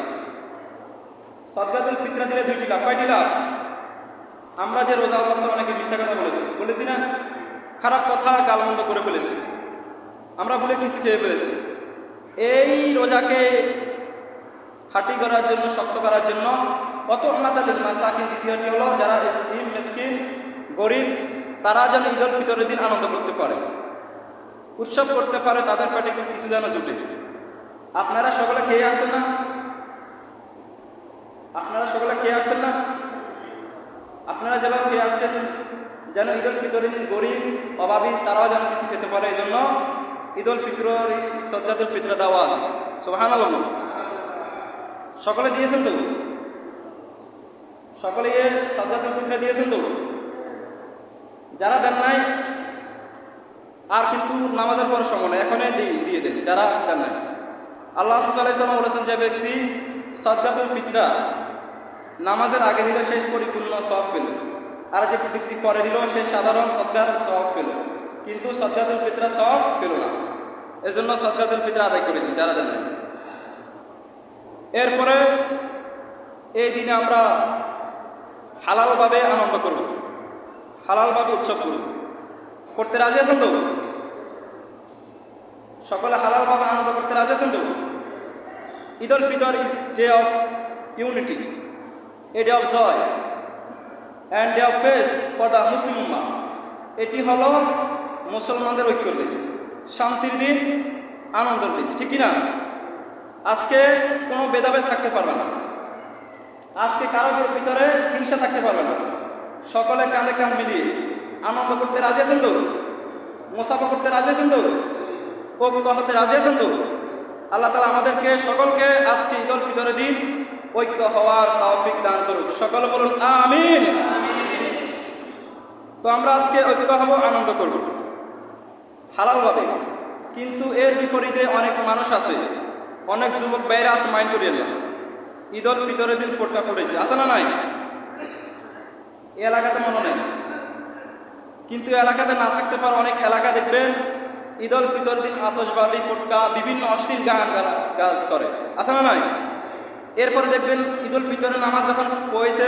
সাদকাতুল ফিতরা দিলে দুইটি লাভ। কয়টি লাভ? আমরা যে রোজা অবস্থায় অনেকে মিথ্যা কথা বলেছি না? খারাপ কথা গালমন্দ করে ফেলেছি, আমরা ভুলে কিছু খেয়ে ফেলেছি। এই রোজাকে খাঁটি করার জন্য, শক্ত করার জন্য কত আমাদের মাসাকিন, দ্বিতীয়টি হলো যারা ইসলিম মিসকিন গরিব, তারা যেন ঈদুল ফিতরের দিন আনন্দ করতে পারে, উৎসব করতে পারে, তাদের পেটে কিছু যেন জুটে। আপনারা সকলে খেয়ে আসছেন না? আপনারা সকলে খেয়ে আসছেন না? আপনারা যেভাবে খেয়ে আসছেন, যেন ঈদুল ফিতরের দিন গরিব অভাবী তারাও যেন কিছু খেতে পারে, এই জন্য ঈদুল ফিতর সাদকাতুল ফিতর দেওয়া আছে। সুবহানাল্লাহ। সকলে দিয়েছেন তো? সকলে সাদকাতুল ফিতর দিয়েছেন তো? যারা দেন নাই, আর কিন্তু নামাজের পর সময় এখনই দিয়ে দেন, যারা দেন নাই। আল্লাহ সাল্লাল্লাহু আলাইহি ওয়াসাল্লাম বলেছেন, যে ব্যক্তি সাদকাতুল ফিতরা নামাজের আগে দিল শেষ পরিপূর্ণ সওয়াব পেল, আর যে ব্যক্তি পরে দিল সে সাধারণ সদকার সওয়াব পেল, কিন্তু সাদকাতুল ফিতরা সওয়াব পেল না। এজন্য সাদকাতুল ফিতরা আদায় করে দিন যারা জানেন। এরপরে এই দিনে আমরা হালালভাবে আনন্দ করব, হালালভাবে উৎসব করব। করতে রাজি আছেন তো? সকলে হালালভাবে আনন্দ করতে রাজি আছেন তো? Eid ul Fitr is day of unity, a day of joy and day of peace for the Muslim উম্মাহ। এটি হলো মুসলমানদের ঐক্যর দিন, শান্তির দিন, আনন্দের দিন, ঠিক কিনা? আজকে কোনো ভেদাভেদ থাকতে পারবে না, আজকে কারোর ভিতরে হিংসা থাকতে পারবে না। সকলে কাঁধে কাঁধ মিলিয়ে আনন্দ করতে রাজি আছেন তো? মুসাফা করতে রাজি আছেন তো? ঐক্য হতে রাজি আছেন তো? আল্লাহ তাআলা আমাদেরকে সকলকে আজকে ঈদ উল ফিতরের দিন ঐক্য হওয়ার তৌফিক দান করুক। সকলে বলুন আমিন। তো আমরা আজকে ঐক্য হব, আনন্দ করব হালালভাবে। কিন্তু এর বিপরীতে অনেক মানুষ আছে, অনেক যুবক ভাইরা আছে, মাইন্ড করিয়ে না, ঈদ উল ফিতরের দিন ফোটকা ফুটেছে, আছে না নাই? এই এলাকাতে মনে নেই, কিন্তু এলাকাতে না থাকতে পারে অনেক এলাকা দেখবেন ঈদ উল ফিতরের দিন আতশবাজি, ফোটকা, বিভিন্ন অশ্লীল গান কাজ করে, আছে না নাই? এরপরে দেখবেন ঈদ উল ফিতরের নামাজ যখন হয়েছে,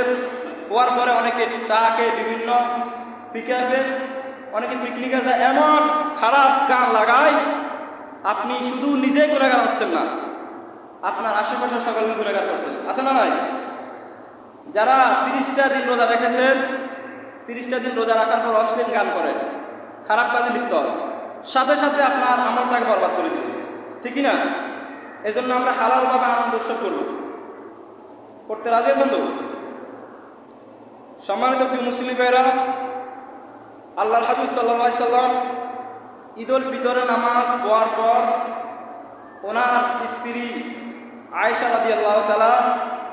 হওয়ার পরে অনেকে টাকে বিভিন্ন পিকআপে, অনেকে পিকনিকে যায়, এমন খারাপ গান লাগায় আপনি শুধু নিজেই গুনাহগার হচ্ছেন না, আপনার আশেপাশের সকলে গুনাহগার করছেন, আছে না নাই? যারা 30টা দিন রোজা রেখেছেন, 30টা দিন রোজা রাখার পর অশ্লীল গান করেন, খারাপ কাজে লিপ্ত হয়, সাথে সাথে আপনার আমলটাকে বরবাদ করে দিবে, ঠিকই না? এই জন্য আমরা হালালভাবে আনন্দ উৎসব করব। করতে রাজি আছেন তো? সম্মানিত প্রিয় মুসলিম ভাইরা, আল্লাহর হাবিব সাল্লাল্লাহু আলাইহি সাল্লাম ঈদ উল ফিতরের নামাজ পড়ার পর ওনার স্ত্রী আয়েশা রাদিয়াল্লাহু তাআলা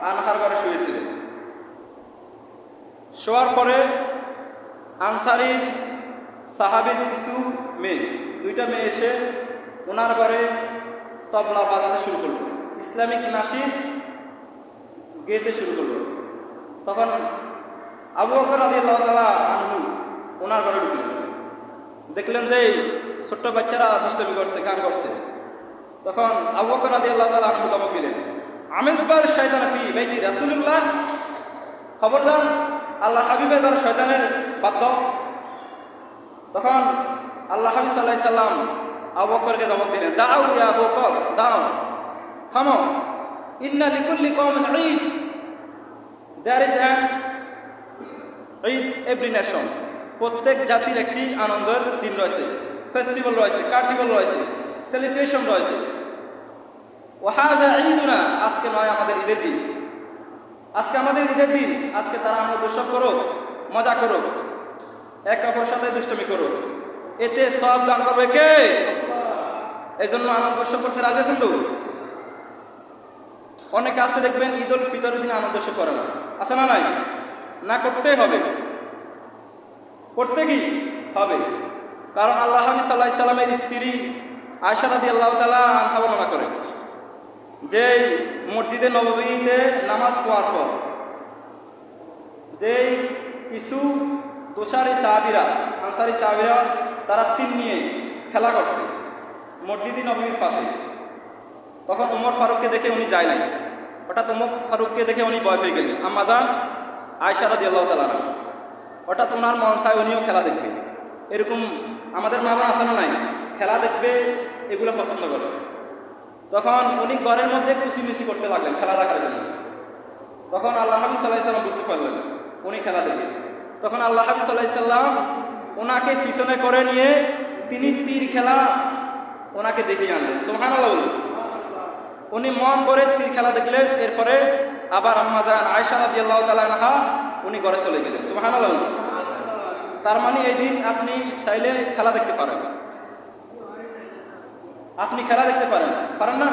আনহার ঘরে শুয়েছিলেন। শোয়ার পরে আনসারী সাহাবীর কিছু মেয়ে, 2টা মেয়ে এসে ওনার ঘরে তবলা বাজাতে শুরু করলো, ইসলামিক নাশিদ গেতে শুরু করলো। তখন আবু বকর রাদিয়াল্লাহু তাআলা আনহু ওনার ঘরে ঢুকলেন, দেখলেন যে ছোট্ট বাচ্চারা দুষ্টামি করছে, গান করছে। তখন আবু বকর রাদিয়াল্লাহু তাআলা আনহু ধমক দিলেন, আমিসবার শয়তান ফি বাইতি রাসূলুল্লাহ, খবরদার আল্লাহ হাবিবের ঘরে শয়তানের বাদ্য। তখন আল্লাহ হাবিব সাল্লাল্লাহু আলাইহি সাল্লাম আবু বকরকে ধমক দিলেন, দাও ইয়া আবু বকর, দাও, থামো, ইন্না লিকুল্লি কওমিন ঈদ, there is an Eid every nation. প্রত্যেক জাতির একটি আনন্দের দিন রয়েছে, ফেস্টিভ্যাল রয়েছে, কার্নিভাল রয়েছে, সেলিব্রেশন রয়েছে। ওয়াহাদা ঈদুনা, আজকে নয় আমাদের ঈদের দিন, আজকে আমাদের ঈদের দিন, আজকে তারা আনন্দ উৎসব করো, মজা করো, এক অপরের সাথে দুষ্টমি করো, এতে সব দান করবে কে? এই জন্য আনন্দ উৎসব করতে রাজি আছেন তো? অনেকে আছে দেখবেন ঈদ উল ফিতরের দিন আনন্দ উৎসব করে না, আছে না নাই? না, করতেই হবে, করতে কি হবে? কারণ আল্লাহ হাবিব সাল্লাল্লাহু আলাইহি সাল্লামের স্ত্রী আয়েশা রাদিয়াল্লাহু তাআলা আনহা বর্ণনা করেন যে মসজিদে নববীতে নামাজ পড়ার পর যেই কিছু দোসারি সাহাবীরা, আনসারী সাহাবীরা, তারা তীর নিয়ে খেলা করছে মসজিদে নববীর পাশে। তখন ওমর ফারুককে দেখে উনি যায় নাই, হঠাৎ ওমর ফারুককে দেখে উনি ভয় পেয়ে গেলেন। আম্মা জান আয়েশা রাদিয়াল্লাহু তাআলা আনহা, হঠাৎ ওনার মন চায় উনিও খেলা দেখবে। এরকম আমাদের মা বোন আছে না নাই, খেলা দেখবে, এগুলো পছন্দ করে। তখন উনি ঘরের মধ্যে কুচিমিচি করতে লাগলেন খেলা দেখার জন্য। তখন আল্লাহ হাবিব সাল্লাল্লাহু আলাইহি সাল্লাম বুঝতে পারলেন উনি খেলা দেখে। তখন আল্লাহ হাবিব সাল্লাল্লাহু আলাইহি সাল্লাম ওনাকে পিছনে করে নিয়ে তিনি তীর খেলা ওনাকে দেখিয়ে আনলেন। সুবহানাল্লাহ। উনি মন করে তীর খেলা দেখলেন। এরপরে আবার আম্মা জান আয়েশা রাদিয়াল্লাহু তাআলা আনহা উনি ঘরে চলে গেলেন। সুবহানাল্লাহ। তার মানে এই দিন আপনি চাইলে খেলা দেখতে পারেন, আপনি খেলা দেখতে পারেন, পারেন না?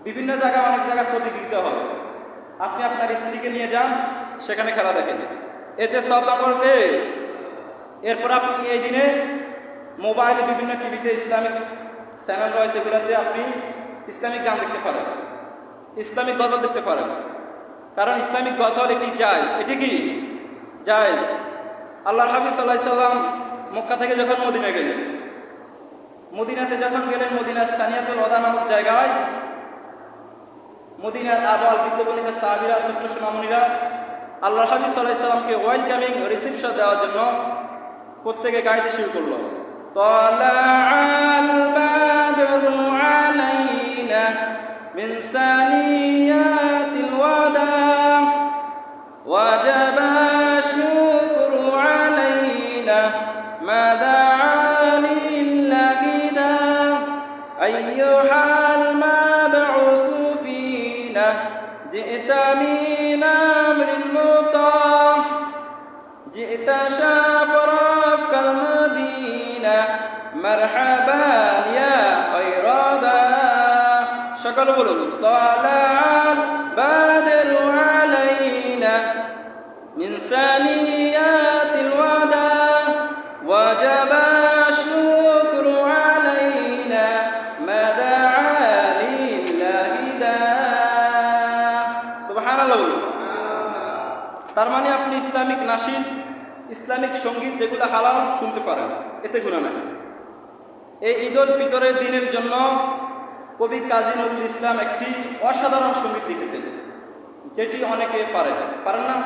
বিভিন্ন জায়গায়, অনেক জায়গায় প্রতিযোগিতা হয়, আপনি আপনার স্ত্রীকে নিয়ে যান, সেখানে খেলা দেখেন, এতে সব করতে। এরপর আপনি এই দিনে মোবাইলে, বিভিন্ন টিভিতে ইসলামিক চ্যানেল রয়েছে, এগুলোতে আপনি ইসলামিক গান দেখতে পারেন, ইসলামিক গজল দেখতে পারেন, কারণ ইসলামিক গজল এটি জায়েজ। এটি কি জায়েজ? আল্লাহর হাবিব সাল্লাল্লাহু আলাইহি সাল্লাম মক্কা থেকে যখন মদিনায় গেলেন, মদিনাতে যখন গেলেন, মদিনার সানিয়াতুল ওয়াদা নামক জায়গায় মদিনার আবাল বিদ্যবনিতা সাহাবীরা, ছোট্ট সোনামণিরা আল্লাহর হাবিব সাল্লাল্লাহু আলাইহি সাল্লামকে ওয়েলকামিং রিসিপশন দেওয়ার জন্য প্রত্যেকে গাইতে শুরু করলো, তালাআল বাদরু আলাইনা মিন সানিয়াতিল ওয়াদা ওয়াজাবা শুকরু আলাইনা মা দাআ লিল্লাহি দা আইয়ুহাল মাবউসু ফিনা জি'তা মিন আমরিল মুতাহ জি'তা শাফরাফকাল মদিনা মারহাবান ইয়া খায়রাদা। সকল বলুন, তালাআল বাদরু আলাইনা মিন সানিয়াতিল ওয়াদা ওয়াজাবা শুকরু আলাইনা মা দাআ লিল্লাহি দা। সুবহানাল্লাহ বলুন। তার মানে আপনি ইসলামিক নাশিদ, ইসলামিক সঙ্গীত যেগুলো হালাল শুনতে পারেন, এতে গুনাহ নাই। এই ঈদুল ফিতরের দিনের জন্য কবি কাজী নজরুল ইসলাম একটি অসাধারণ সঙ্গীত লিখেছেন, যেটি অনেকে পারেন না।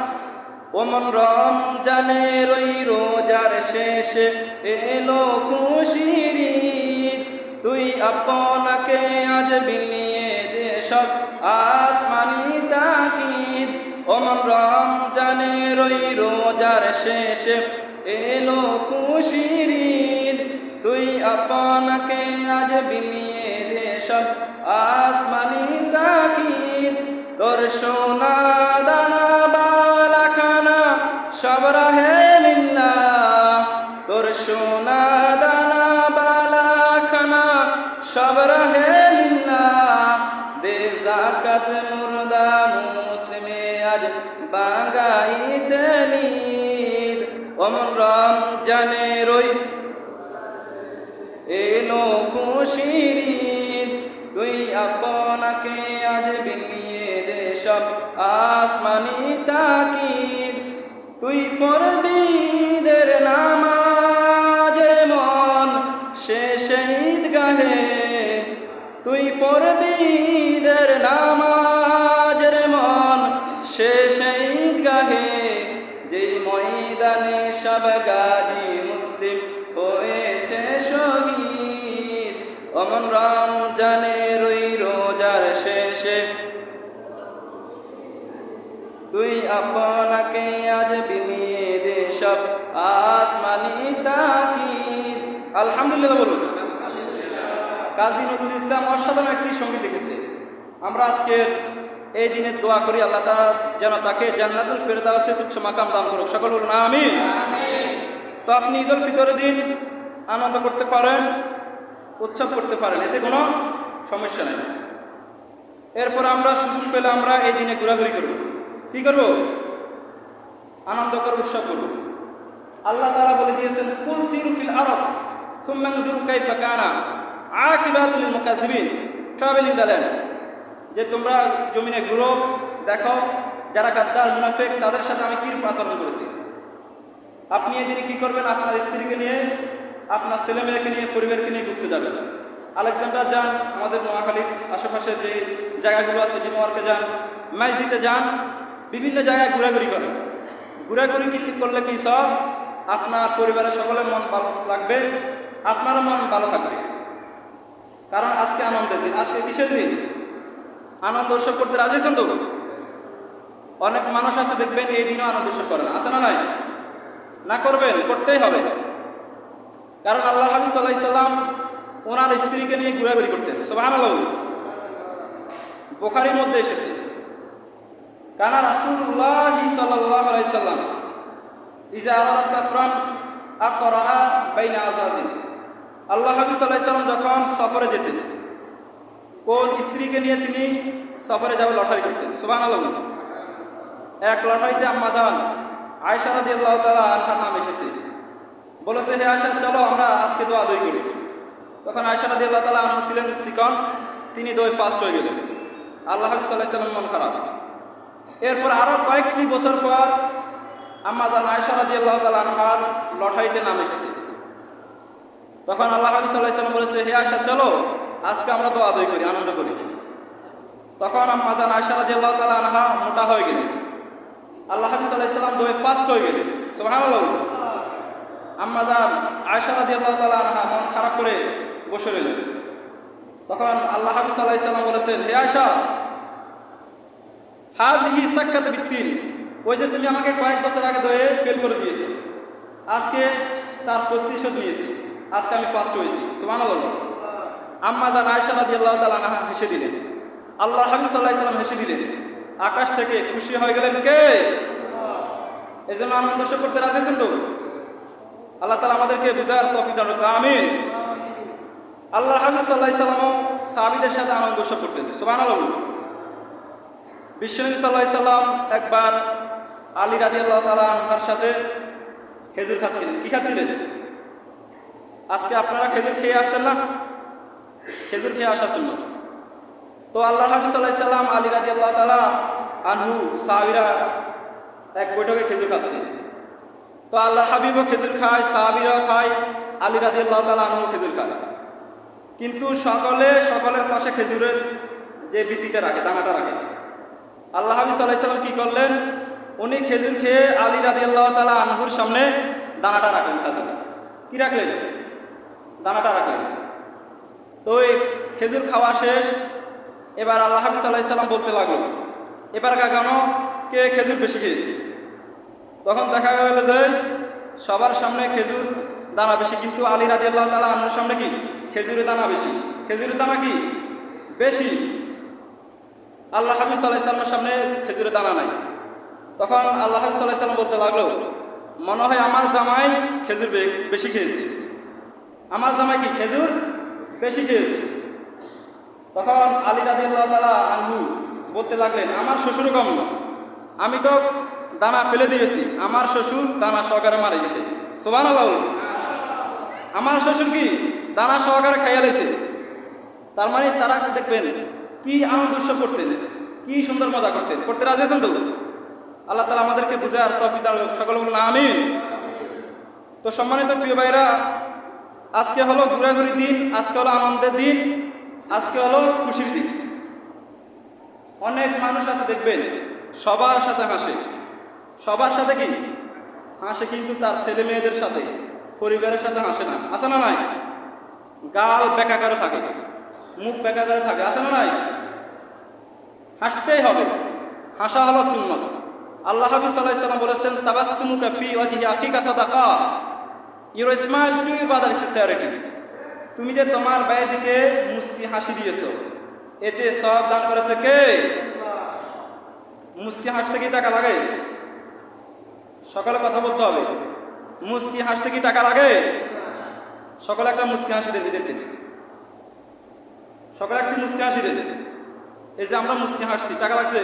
ওমন রমজানের ওই রোজার শেষে এলো খুশির ঈদ, তুই আপনাকে আজ বিলিয়ে দে সব আসমানি তাকিদ। ওমন রমজানের ওই রোজার শেষে এলো খুশির ঈদ, তুই আপনাকে আজ বিলিয়ে দে সব আসমানি তাকিদ। তোর সোনা দানা বালাখানা সব রাহে লিল্লাহ, তোর সোনা দানা বালাখানা সব রাহে লিল্লাহ। দে যাকাত মুর্দা মুসলিমে আজ বাগাইতে ঈদ। ওমন রমজানের ওই এলো খুশির ঈদ, তুই আপনাকে আজ বিলিয়ে দে সব আসমানি তাকিদ। তুই পড়বি ঈদের নামাজ মন শেষে ঈদগাহে, তুই পড়বি ঈদের নামাজ মন শেষে ঈদগাহে। যেই ময়দানে সব গাজী মুসলিম হয়েছে শহীদ। ওমন রমজানের ওই রোজার শেষে তুই আপনাকে আজ বিলিয়ে দে সব আসমানি তাকিদ। আলহামদুলিল্লাহ বলুন। কাজী নজরুল ইসলাম অসাধারণ একটি সঙ্গীত লিখেছে। আমরা আজকের এই দিনে দোয়া করি আল্লাহ তাআলা যেন তাকে জান্নাতুল ফেরদাউসে উচ্চ মাকাম দান করুক। সকল বলুন আমিন। তো আপনি ঈদুল ফিতরের দিন আনন্দ করতে পারেন, উৎসব করতে পারেন, এতে কোনো সমস্যা নেই। এরপর আমরা সুযোগ পেলে আমরা এই দিনে ঘোরাঘুরি করব। কি করব? আনন্দ করব, উৎসব করব। আল্লাহ তাআলা বলে দিয়েছেন, কুল সিরু ফিল আরদ সুম্মা নজুরু কাইফা কানা আকিবাতুল মুকাজ্জিবিন। ট্রাভেলিং দ্য ল্যান্ড, যে তোমরা জমিনে ঘুরো, দেখো যারা গাদ্দার মুনাফিক তাদের সাথে আমি কি আচরণ করেছি। আপনি এদিকে কি করবেন? আপনার স্ত্রীকে নিয়ে, আপনার ছেলে মেয়েকে নিয়ে, পরিবারকে নিয়ে ঘুরতে যাবেন। আলেকজান্ডার যান, আমাদের নোয়াখালীর আশেপাশের যে জায়গাগুলো আছে, জিনোয়ারকে যান, মাইজিতে যান, বিভিন্ন জায়গায় ঘোরাঘুরি করেন। ঘোরাঘুরি করলে কি সব? আপনার পরিবারের সকলের মন ভালো লাগবে, আপনারও মন ভালো থাকবে। কারণ আজকে আনন্দের দিন। আজকে কিসের দিন? আনন্দ উৎসব করতে রাজি আছেন তো? অনেক মানুষ আছে দেখবেন এই দিনও আনন্দ উৎসব করে না, আছে না? নাই না, করবেন, করতেই হবে। কারণ আল্লাহ হাবিব সাল্লাল্লাহু আলাইহি সাল্লাম ওনার স্ত্রীকে নিয়ে ঘোরাঘুরি করতেন। সুবহানাল্লাহ। বুখারীর মধ্যে এসেছে, কানা রাসূলুল্লাহ সাল্লাল্লাহু আলাইহি সাল্লাম ইজা আরা সাফরান আকরা বাইনা আযাজিন। আল্লাহ হাবিব সাল্লাল্লাহু আলাইহি সাল্লাম যখন সফরে যেতেন, কোন স্ত্রীকে নিয়ে তিনি সফরে যাবে লটারি করতেন। সুবহানাল্লাহ। এক লটারিতে আম্মা জান আয়েশা রাদিয়াল্লাহু তাআলা আনহার নাম এসেছে। বলেছে, হে আয়েশা, চলো আমরা আজকে দোয়া দই করি। তখন আয়েশা রাদিয়াল্লাহু তাআলা আনহা ছিলেন চিকন, তিনি দই ফাস্ট হয়ে গেলেন। আল্লাহ হাবিব সাল্লাল্লাহু আলাইহি ওয়াসাল্লাম মন খারাপ। এরপর আরো কয়েকটি বছর পর আম্মা জান আয়েশা রাদিয়াল্লাহু তাআলা আনহার লটারিতে নাম এসেছে। তখন আল্লাহ হাবিব সাল্লাল্লাহু আলাইহি ওয়াসাল্লাম বলেছে, হে আয়েশা চলো আজকে আমরা দোয়া আদায় করি, আনন্দ করি। তখন আম্মা জান আয়েশা রাদিয়াল্লাহু তাআলা আনহা মোটা হয়ে গেলেন। আল্লাহ হাবিব সাল্লাল্লাহু আলাইহি ওয়াসাল্লাম দই ফাস্ট হয়ে গেলেন। সুবহানাল্লাহ। আম্মা জান আয়েশা রাদিয়াল্লাহু তাআলা আনহা মন খারাপ করে বসে রইলেন। তখন আল্লাহ হাবিব সাল্লাল্লাহু আলাইহি ওয়াসাল্লাম বলেছেন, হে আয়েশা হাযিহি সাক্কাত বিত্তিন, ওই যে তুমি আমাকে কয়েক বছর আগে দয়ে ফেল করে দিয়েছো, আজকে তার প্রতিশোধ নিয়েছি, আজকে আমি ফাস্ট হয়েছি। সুবহানাল্লাহ। আম্মা জান আয়েশা রাদিয়াল্লাহু তাআলা আনহা হেসে দিলেন। আল্লাহ হাবিব সাল্লাল্লাহু আলাইহি ওয়াসাল্লাম হেসে দিলেন। আকাশ থেকে খুশি হয়ে গেলেন কে? এজন্য আনন্দ করতে রাজি আছেন তো? আল্লাহ তাআলা আমাদেরকে বুঝার তৌফিক দান করুন। আমিন। আল্লাহ হাবিব সাল্লাল্লাহু আলাইহি ওয়াসাল্লাম সাহাবীদের সাথে আনন্দ করতেন। সুবহানাল্লাহ। বিশ্বনবী সাল্লাল্লাহু আলাইহি ওয়াসাল্লাম একবার আলী রাদিয়াল্লাহু তাআলা আনহুর সাথে খেজুর খাচ্ছিলেন। কি খাচ্ছিলেন? আজকে আপনারা খেজুর খেয়ে আসছেন না? খেজুর খেয়ে আসা সুন্নাত। তো আল্লাহ হাবিব সাল্লাল্লাহু আলাইহি ওয়াসাল্লাম আলী রাদিয়াল্লাহু তাআলা আনহু সাহাবীরা এক বৈঠকে খেজুর খাচ্ছে। তো আল্লাহ হাবিবও খেজুর খায়, সাহাবীরাও খায়, আলী রাদিয়াল্লাহু তাআলা আনহু খেজুর খায়। কিন্তু সকলের পাশে খেজুরের যে বিচিটা রাখে, দানাটা রাখে। আল্লাহ হাবিব সাল্লাল্লাহু আলাইহি ওয়াসাল্লাম কি করলেন? উনি খেজুর খেয়ে আলী রাদিয়াল্লাহু তাআলা আনহুর সামনে দানাটা রাখলেন। খেজুর কি রাখলেন? দানাটা রাখলেন। তো এই খেজুর খাওয়া শেষ। এবার আল্লাহ হাবিব সাল্লাল্লাহু আলাইহি ওয়াসাল্লাম বলতে লাগলো, এবার গাগানো কে খেজুর বেশি খেয়েছে? তখন দেখা গেল যে সবার সামনে খেজুর দানা বেশি, কিন্তু আলী রাদিয়াল্লাহু তাআলা আনহুর সামনে কি খেজুরের দানা বেশি? খেজুরের দানা কি বেশি? আল্লাহ হাবিব সাল্লাল্লাহু আলাইহি ওয়াসাল্লামের সামনে খেজুরের দানা নাই। তখন আল্লাহ হাবিব সাল্লাল্লাহু আলাইহি ওয়াসাল্লাম বলতে লাগলো, মনে হয় আমার জামাই খেজুর বেশি খেয়েছে, আমার জামাই কি খেজুর বেশি খেয়েছে। তখন আলী রাদিয়াল্লাহু তাআলা আনহু বলতে লাগলেন, আমার শ্বশুরও কম না, আমি তো দানা ফেলে দিয়েছি, আমার শ্বশুর দানা সহকারে মারা গেছে। সুবহানাল্লাহ। আমার শ্বশুর কি দানা সহকারে খাইয়া লেছে। তার মানে তারা দেখবেন কি আনন্দ উৎসব করতেন, কি সুন্দর মজা করতেন। করতে রাজি আছেন তো? আল্লাহ তাআলা আমাদেরকে বুঝার তৌফিক দান করুন। সকলে বলুন আমিন। তো সম্মানিত প্রিয় ভাইরা, আজকে হলো ঘোরাঘুরির দিন, আজকে হলো আনন্দের দিন, আজকে হলো খুশির দিন। অনেক মানুষ আছে দেখবেন সবার সাথে হাসে, সবার সাথে কি হাসে, কিন্তু তার ছেলে মেয়েদের সাথে, পরিবারের সাথে হাসে না। আছে না নাই? গাল বেঁকা করে থাকে, মুখ বেঁকা করে থাকে। আছে না নাই? হাসতেই হবে, হাসা হলো সুন্নাত। আল্লাহ হাবিব সাল্লাল্লাহু আলাইহি ওয়াসাল্লাম বলেছেন, তাবাসসুমুকা ফি ওয়াজহি আখিকা সাদাকা, your smile to your brother is sincerity. তুমি যে তোমার ভাইয়ের দিকে মুস্কি হাসি দিয়েছো, এতে সওয়াব দান করেছে কে? মুস্কি হাসতে কি টাকা লাগে? সকালে কথা বলতে হবে। মুস্কি হাসতে কি টাকা লাগে? সকালে একটা মুস্কি হাসি দেন, সকালে একটি মুস্কি হাসি দেন। এই যে আমরা মুস্কি হাসছি, টাকা লাগছে?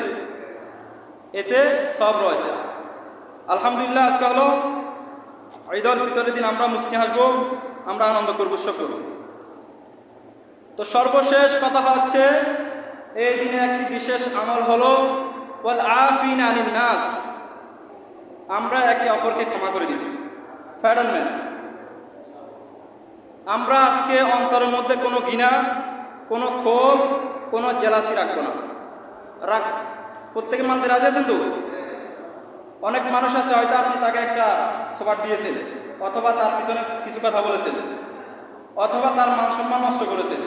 এতে সওয়াব রয়েছে। আলহামদুলিল্লাহ, আজকে হলো ঈদুল ফিতরের দিন। আমরা মুস্কি হাসবো, আমরা আনন্দ করবো, উৎসব করবো। তো সর্বশেষ কথা হচ্ছে, এই দিনে একটি বিশেষ আমল হলো ওয়াল আফিনা আনিন নাস, আমরা একে অপরকে ক্ষমা করে দিই। ফেডারম্যান, আমরা আজকে অন্তরের মধ্যে কোনো ঘৃণা, কোনো ক্ষোভ, কোনো জেলাসি রাখবো না। প্রত্যেকে মানতে রাজি আছেন তো? অনেক মানুষ আছে, হয়তো আপনি তাকে একটা সোপাট দিয়েছেন, অথবা তার পিছনে কিছু কথা বলেছেন, অথবা তার মান সম্মান নষ্ট করেছেন।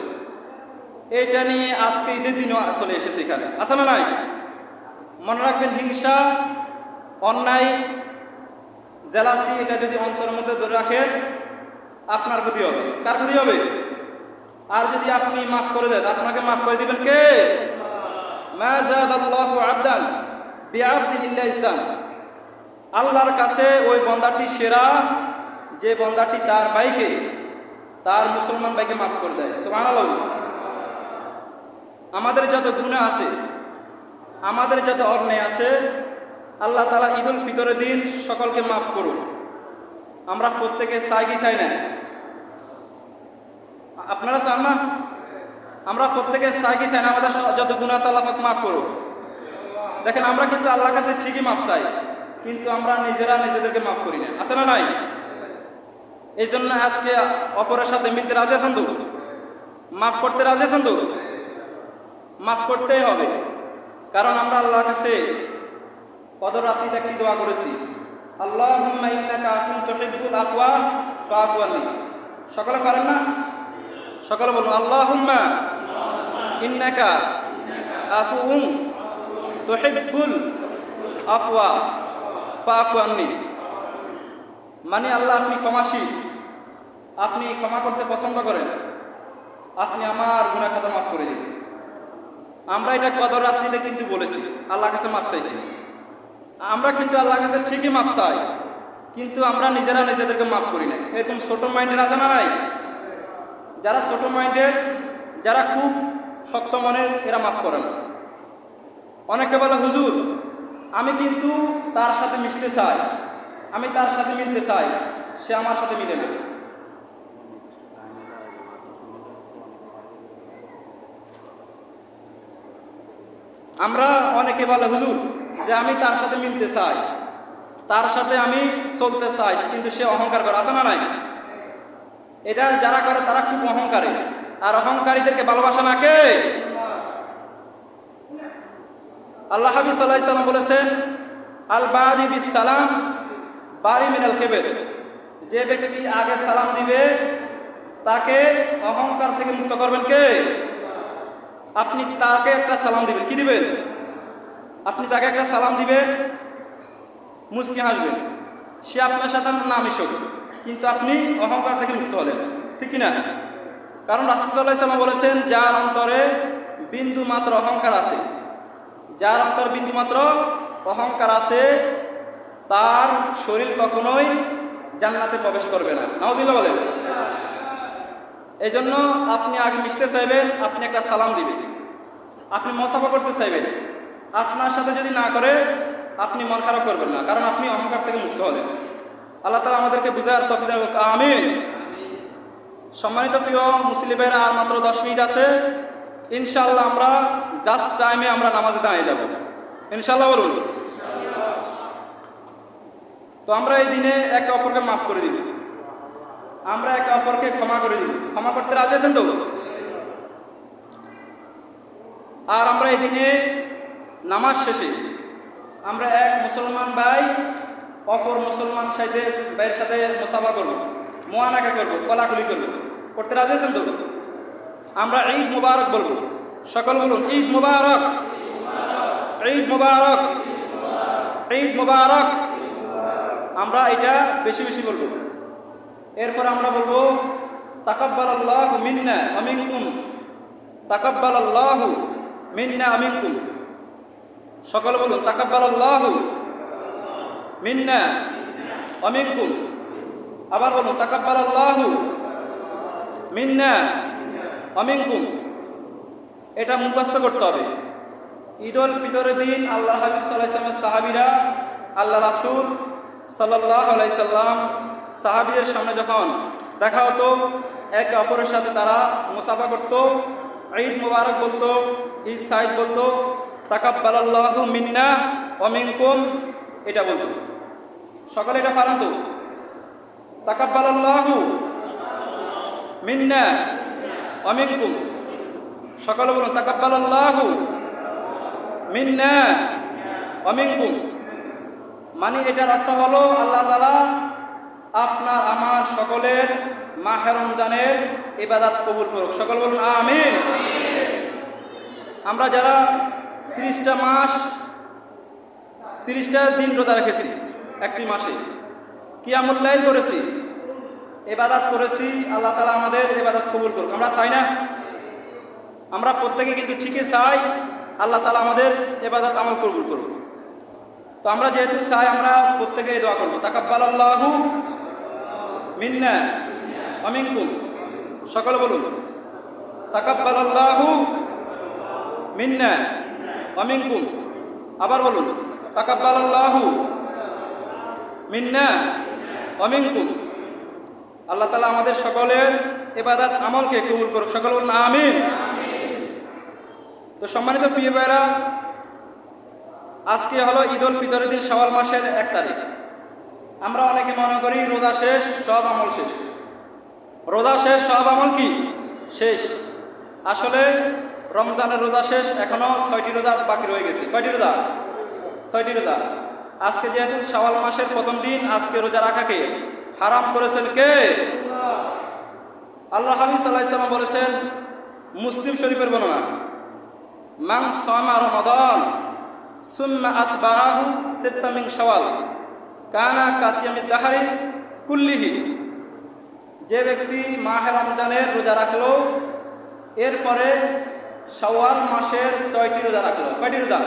এইটা নিয়ে আজকে ঈদের দিনও চলে এসেছে এখানে। আছে না নাই? মনে রাখবেন, হিংসা, অন্যায়, জেলাসি, এটা যদি অন্তরের মধ্যে ধরে রাখেন, আপনার ক্ষতি হবে। কার ক্ষতি হবে? আর যদি আপনি মাফ করে দেন, আপনাকে মাফ করে দিবেন কে? মা যাদাল্লাহু আবদান বিআবদিন ইল্লা ইহসান। আল্লাহর কাছে ওই বান্দাটি সেরা, যে বান্দাটি তার ভাইকে, তার মুসলমান ভাইকে মাফ করে দেয়। সুবহানাল্লাহ। আমাদের যত গুনাহ আছে, আমাদের যত অন্যায় আছে, আল্লাহ তাআলা ঈদুল ফিতরের দিন সকলকে মাফ করুন। আমরা প্রত্যেকে চাই কি চাই না? আপনারা চান না? আমরা প্রত্যেকে চাই কি চাই না আমাদের যত গুনাহ আছে আল্লাহ পাক মাফ করুক। দেখেন আমরা কিন্তু আল্লাহর কাছে ঠিকই মাফ চাই, কিন্তু আমরা নিজেরা নিজেদেরকে মাফ করি না, আছে না নাই? এই জন্য আজকে অপরের সাথে মিলতে রাজি আছেন তো? মাফ করতে রাজি আছেন তো? মাফ করতেই হবে, কারণ আমরা আল্লাহর কাছে কদর রাত্রিতে কি দোয়া করেছি, আল্লাহুম্মা ইন্নাকা আফুন তুহিব্বুল আফওয়া ফাআফু আন্নি। সকলে পারেন না? সকলে বলুন আল্লাহুম্মা ইন্নাকা আফুন তুহিব্বুল আফওয়া ফাআফু আন্নি। মানে আল্লাহ আপনি ক্ষমাশীল, আপনি ক্ষমা করতে পছন্দ করেন, আপনি আমার গুনাহ খাতা মাফ করে দিন। আমরা এটা কদর রাত্রিতে কিন্তু বলেছি, আল্লাহর কাছে মাফ চাইছি। আমরা কিন্তু আল্লাহর কাছে ঠিকই মাফ চাই, কিন্তু আমরা নিজেরা নিজেদেরকে মাফ করি না। এরকম ছোট মাইন্ডের আছে না নাই? যারা ছোট মাইন্ডের, যারা খুব শক্ত মনের, এরা মাফ করে না। অনেকে বলে হুজুর আমি কিন্তু তার সাথে মিশতে চাই, আমি তার সাথে মিলতে চাই, সে আমার সাথে মিলে না। আমরা অনেকে বলে হুজুর যে আমি তার সাথে মিলতে চাই, তার সাথে আমি চলতে চাই, কিন্তু সে অহংকার করে, আছে না নাই? এটা যারা করে তারা খুব অহংকারী, আর অহংকারীদেরকে ভালোবাসা না কে? আল্লাহ হাবিব সাল্লাল্লাহু আলাইহি ওয়াসাল্লাম বলেছেন আল বাদি বিস সালাম বারি মিনাল কিবর। যে ব্যক্তি আগে সালাম দিবে তাকে অহংকার থেকে মুক্ত করবেন কে? আপনি তাকে একটা সালাম দিবেন, কি দিবেন? আপনি তাকে একটা সালাম দিবেন, মুচকি হাসবেন, সে আপনার সাথে না মিশুক, কিন্তু আপনি অহংকার থেকে মুক্ত হলেন, ঠিক কিনা? কারণ রাসূল সাল্লাল্লাহু আলাইহি ওয়াসাল্লাম বলেছেন যার অন্তরে বিন্দু মাত্র অহংকার আছে, যার অন্তর বিন্দু মাত্র অহংকার আছে, তার শরীর কখনোই জান্নাতে প্রবেশ করবে না। নাউযুবিল্লাহ বলেন। এই জন্য আপনি আগে মিশতে চাইবেন, আপনি একটা সালাম দিবেন। আপনি মুসাফা করতে চাইবেন, আপনার সাথে যদি না করে আপনি মন খারাপ করবেন না, কারণ আপনি অহংকার থেকে মুক্ত হলেন। আল্লাহ তাআলা আমাদেরকে বুঝার তৌফিক দান করুন, আমিন। সম্মানিত প্রিয় মুসলিমের আর মাত্র 10 মিনিট আছে, ইনশাআল্লাহ আমরা জাস্ট টাইমে আমরা নামাজে দাঁড়িয়ে যাব, ইনশাআল্লাহ বলুন। তো আমরা এই দিনে একে অপরকে মাফ করে দিব, আমরা একে অপরকে ক্ষমা করে দিব। ক্ষমা করতে রাজি আছেন তো? আর আমরা এই দিনে নামাজ শেষে আমরা এক মুসলমান ভাই অপর মুসলমান ভাইয়ের সাথে মুসাফা করব, মুআনাকা করব, কোলাকুলি করব। করতে রাজি আছেন তো? আমরা ঈদ মুবারক বলবো, সকল বলুন ঈদ মুবারক, ঈদ মুবারক, ঈদ মুবারক। আমরা এটা বেশি বেশি বলবো। এরপর আমরা বলবো তাকাব্বালাল্লাহু মিন্না ওয়া মিনকুম, তাকাব্বালাল্লাহু মিন্না ওয়া মিনকুম। সকল বলুন তাকাব্বালাল্লাহু মিন্না ওয়া মিনকুম। আবার বলুন তাকাব্বালাল্লাহু মিন্না ওয়া মিনকুম। এটা মুখস্থ করতে হবে। ঈদুল ফিতরের দিন আল্লাহ হাবিব সাল্লাল্লাহু আলাইহি ওয়াসাল্লামের সাহাবীরা, আল্লাহ রাসূল সাল্লাল্লাহু আলাইহি সাল্লাম সাহাবীদের সামনে যখন দেখা হতো, একে অপরের সাথে তারা মুসাফা করত, ঈদ মুবারক বলতো, ঈদ সাইদ বলতো, তাকাব্বালাল্লাহু মিন্না ওয়া মিনকুম এটা বলতো। সকলে এটা পারেন তো? তাকাব্বালাল্লাহু মিন্না ওয়া মিনকুম। সকলে বলুন তাকাব্বালাল্লাহু মিন্না ওয়া মিনকুম। মানে এটার অর্থ হলো আল্লাহ তাআলা আপনার আমার সকলের মাহে রমজানের ইবাদত কবুল করুক। সকল বলুন আমিন। আমরা যারা 30টা মাস 30টা দিন রোজা রেখেছি, একটি মাসে কিয়ামুল লাইল করেছি, ইবাদত করেছি, আল্লাহ তাআলা আমাদের ইবাদত কবুল করুক। আমরা চাই না? আমরা প্রত্যেকে কিন্তু ঠিকই চাই আল্লাহ তাআলা আমাদের ইবাদত আমল কবুল করুক। তো আমরা যেহেতু চাই, আমরা প্রত্যেকে দোয়া করব তাকাব্বালাল্লাহু মিন্না ওয়া মিনকুম। সকলে বলুন তাকাব্বালাল্লাহু মিন্না ওয়া মিনকুম। আবার বলুন তাকাব্বালাল্লাহু মিন্না ওয়া মিনকুম। আল্লাহ তাআলা আমাদের সকলের ইবাদত আমলকে কবুল করুক। সকলে বলুন আমিন। তো সম্মানিত প্রিয় ভাইরা, আজকে হলো ঈদ উল ফিতরের দিন, শাওয়াল মাসের 1 তারিখ। আমরা অনেকে মনে করি রোজা শেষ, সব আমল শেষ। রোজা শেষ, সব আমল কি শেষ? আসলে রমজানের রোজা শেষ, এখনো 6টি রোজা বাকি রয়ে গেছে। কয়টি রোজা? 6টি রোজা। আজকে যেহেতু শাওয়াল মাসের প্রথম দিন, আজকে রোজা রাখাকে হারাম করেছেন কে? আল্লাহ হাবিব সাল্লাল্লাহু আলাইহি ওয়াসাল্লাম বলেছেন, মুসলিম শরীফের বর্ণনা, মান সামা রমাদান সুম্মা আতবাআহু সিত্তা মিন শাওয়াল কানা কাসিয়ামিদ দাহরি কুল্লিহি। যে ব্যক্তি মাহে রমজানের রোজা রাখলো, এরপরে শাওয়াল মাসের 6টি রোজা রাখলো। কয়টি রোজা?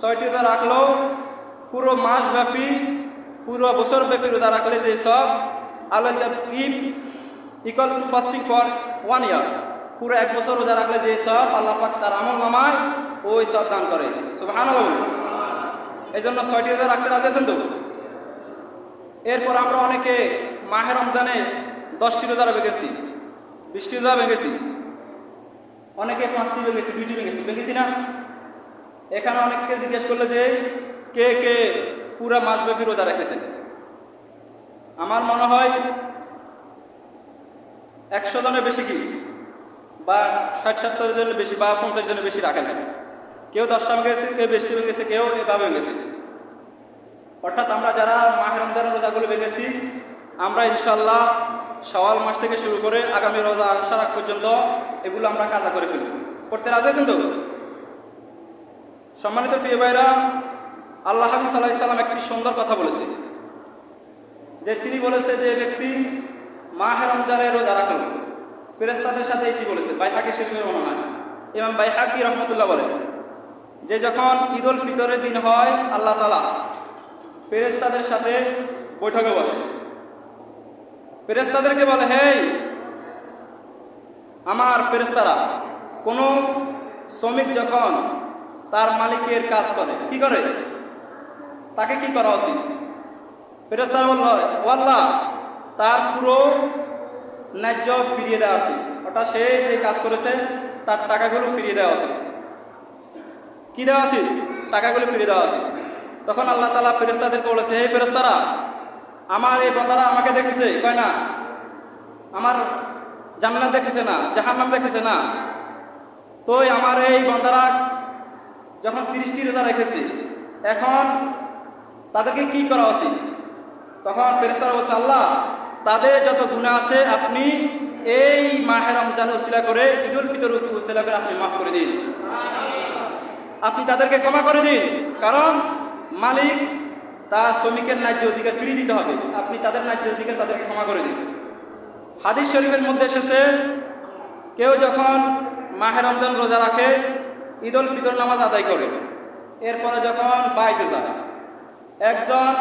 6টি রোজা রাখলো। পুরো মাস ব্যাপী, পুরো বছর ব্যাপী রোজা রাখলে যে সব, আল্লাহ ইকুয়াল টু ফাস্টিং ফর 1 ইয়ার। পুরো 1 বছর রোজা রাখলে যে সব, আল্লাহ পাক তার আমল নামায় ওই সব দান করে। সুবহানাল্লাহ। এই জন্য 6টি রোজা রাখতে রাজি আছেন তো? এরপর আমরা অনেকে মাহে রমজানে 10টি রোজা ভেঙেছি, 20টি রোজা ভেঙেছি, অনেকে 5টি ভেঙেছি, 2টি ভেঙেছি না? এখানে অনেককে জিজ্ঞেস করলে যে কে কে পুরা মাসব্যাপী রোজা রেখেছে? আমার মনে হয় 100 জনের বেশি কি, বা 60-70 জনের বেশি, বা 50 জনের বেশি রাখে না। কেউ 10টা ভেঙেছে, কেউ 20টি ভেঙেছে, কেউ এভাবে ভেঙেছে। অর্থাৎ আমরা যারা মাহে রমজানের রোজাগুলো ভেঙেছি, আমরা ইনশাল্লাহ শাওয়াল মাস থেকে শুরু করে আগামী রোজা আসার আগ পর্যন্ত এগুলো আমরা কাজা করে ফেলব। করতে রাজি আছেন তো? সম্মানিত প্রিয় ভাইরা, আল্লাহ হাবিব সাল্লাল্লাহু আলাইহি ওয়াসাল্লাম একটি সুন্দর কথা বলেছে, যে তিনি বলেছে যে ব্যক্তি মাহে রমজানের রোজা রাখল, ফেরেশতাদের সাথে এটি বলেছে। বাইহাকি শেষ হয়ে মনে হয় ইমাম বাইহাকি রহমতুল্লাহ বলেন যে যখন ঈদ উল ফিতরের দিন হয়, আল্লাহ তাআলা ফেরেশতাদের সাথে বৈঠকে বসে। ফেরেশতাদেরকে বলে, হেই আমার ফেরেশতারা, কোনো শ্রমিক যখন তার মালিকের কাজ করে, কি করে? তাকে কি করা উচিত? ফেরেশতারা বলল, ও আল্লাহ, তার পুরো ন্যায্য ফিরিয়ে দেওয়া উচিত। অর্থাৎ সে যে কাজ করেছে তার টাকাগুলো ফিরিয়ে দেওয়া উচিত। কি দেওয়া উচিত? টাকাগুলো ফিরিয়ে দেওয়া উচিত। তখন আল্লাহ তাআলা ফেরেশতাদেরকে বলেছে, হে ফেরেশতারা, আমার এই বান্দারা আমাকে দেখেছে, কয় না? আমার জান্নাত দেখেছে না, জাহান্নাম দেখেছে না? তো আমার এই বান্দারা যখন 30টি রোজা রেখেছে, এখন তাদেরকে কি করা উচিত? তখন ফেরেশতারা বলছে, আল্লাহ, তাদের যত গুনাহ আছে আপনি এই মাহে রমজান উসিলা করে, ঈদ উল ফিতর উসিলা করে আপনি মাফ করে দিন, আপনি তাদেরকে ক্ষমা করে দিন। কারণ মালিক তার শ্রমিকের ন্যায্য অধিকার ফিরিয়ে দিতে হবে, আপনি তাদের ন্যায্য অধিকার তাদেরকে ক্ষমা করে দিন। হাদিস শরীফের মধ্যে এসেছে, কেউ যখন মাহে রমজান রোজা রাখে, ঈদ উল ফিতর নামাজ আদায় করে, এরপরে যখন বাড়িতে যায়, একজন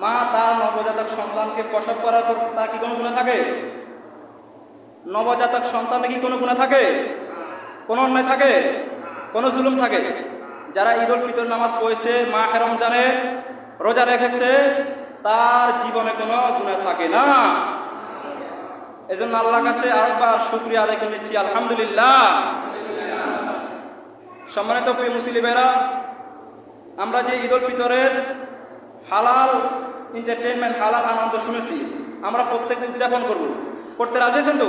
মা তার নবজাতক সন্তানকে প্রসব করার পর তার কি কোনো গুনাহ থাকে? নবজাতক সন্তানে কি কোনো গুনাহ থাকে? কোনো অন্যায় থাকে? কোনো জুলুম থাকে? যারা ঈদ উল ফিতর নামাজ পড়েছে, মাহে রমজানে রোজা রেখেছে, তার জীবনে কোনো গুনাহ থাকে না। এজন্য আল্লাহর কাছে আরেকবার শুকরিয়া আদায় করে নিচ্ছি, আলহামদুলিল্লাহ। সম্মানিত প্রিয় মুসলিমেরা, আমরা যে ঈদ উল ফিতরের হালাল এন্টারটেইনমেন্ট, হালাল আনন্দ শুনেছি, আমরা প্রত্যেকে উদযাপন করব। করতে রাজি আছেন তো?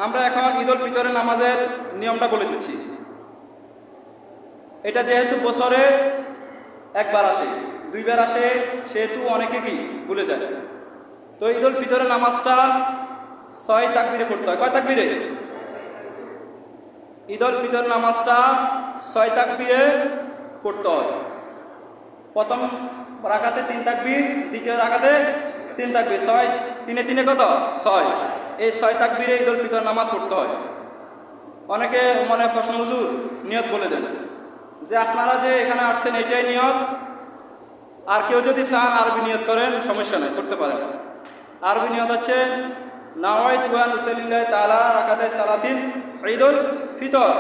আমরা এখন ঈদ উল ফিতরের নামাজের নিয়মটা বলে দিচ্ছি। এটা যেহেতু বছরে একবার আসে, 2 বার আসে, সেহেতু অনেকে কি ভুলে যায়। তো ঈদ উল ফিতরের নামাজটা 6 তাকবীরে পড়তে হয়। কয় তাকবীরে? ঈদ উল ফিতর নামাজটা 6 তাকবীরে পড়তে হয়। প্রথম রাকাতে 3 তাকবীর, দ্বিতীয় রাকাতে 3 তাকবীর, 6 3 3 কত? 6। এই 6 তাকবীরে ঈদ উল ফিতর নামাজ পড়তে হয়। অনেকে মনে প্রশ্ন, হুজুর নিয়ত বলে দেন, যে আপনারা যে এখানে আসছেন এটাই নিয়ত, আর কেউ যদি চান আরবি নিয়ত করেন, সমস্যা নেই, করতে পারেন। আরবি নিয়ত হচ্ছে নাওয়াইতু আন উসাল্লিল্লাহি তাআলা রাকাতাই সালাতিল ঈদুল ফিতর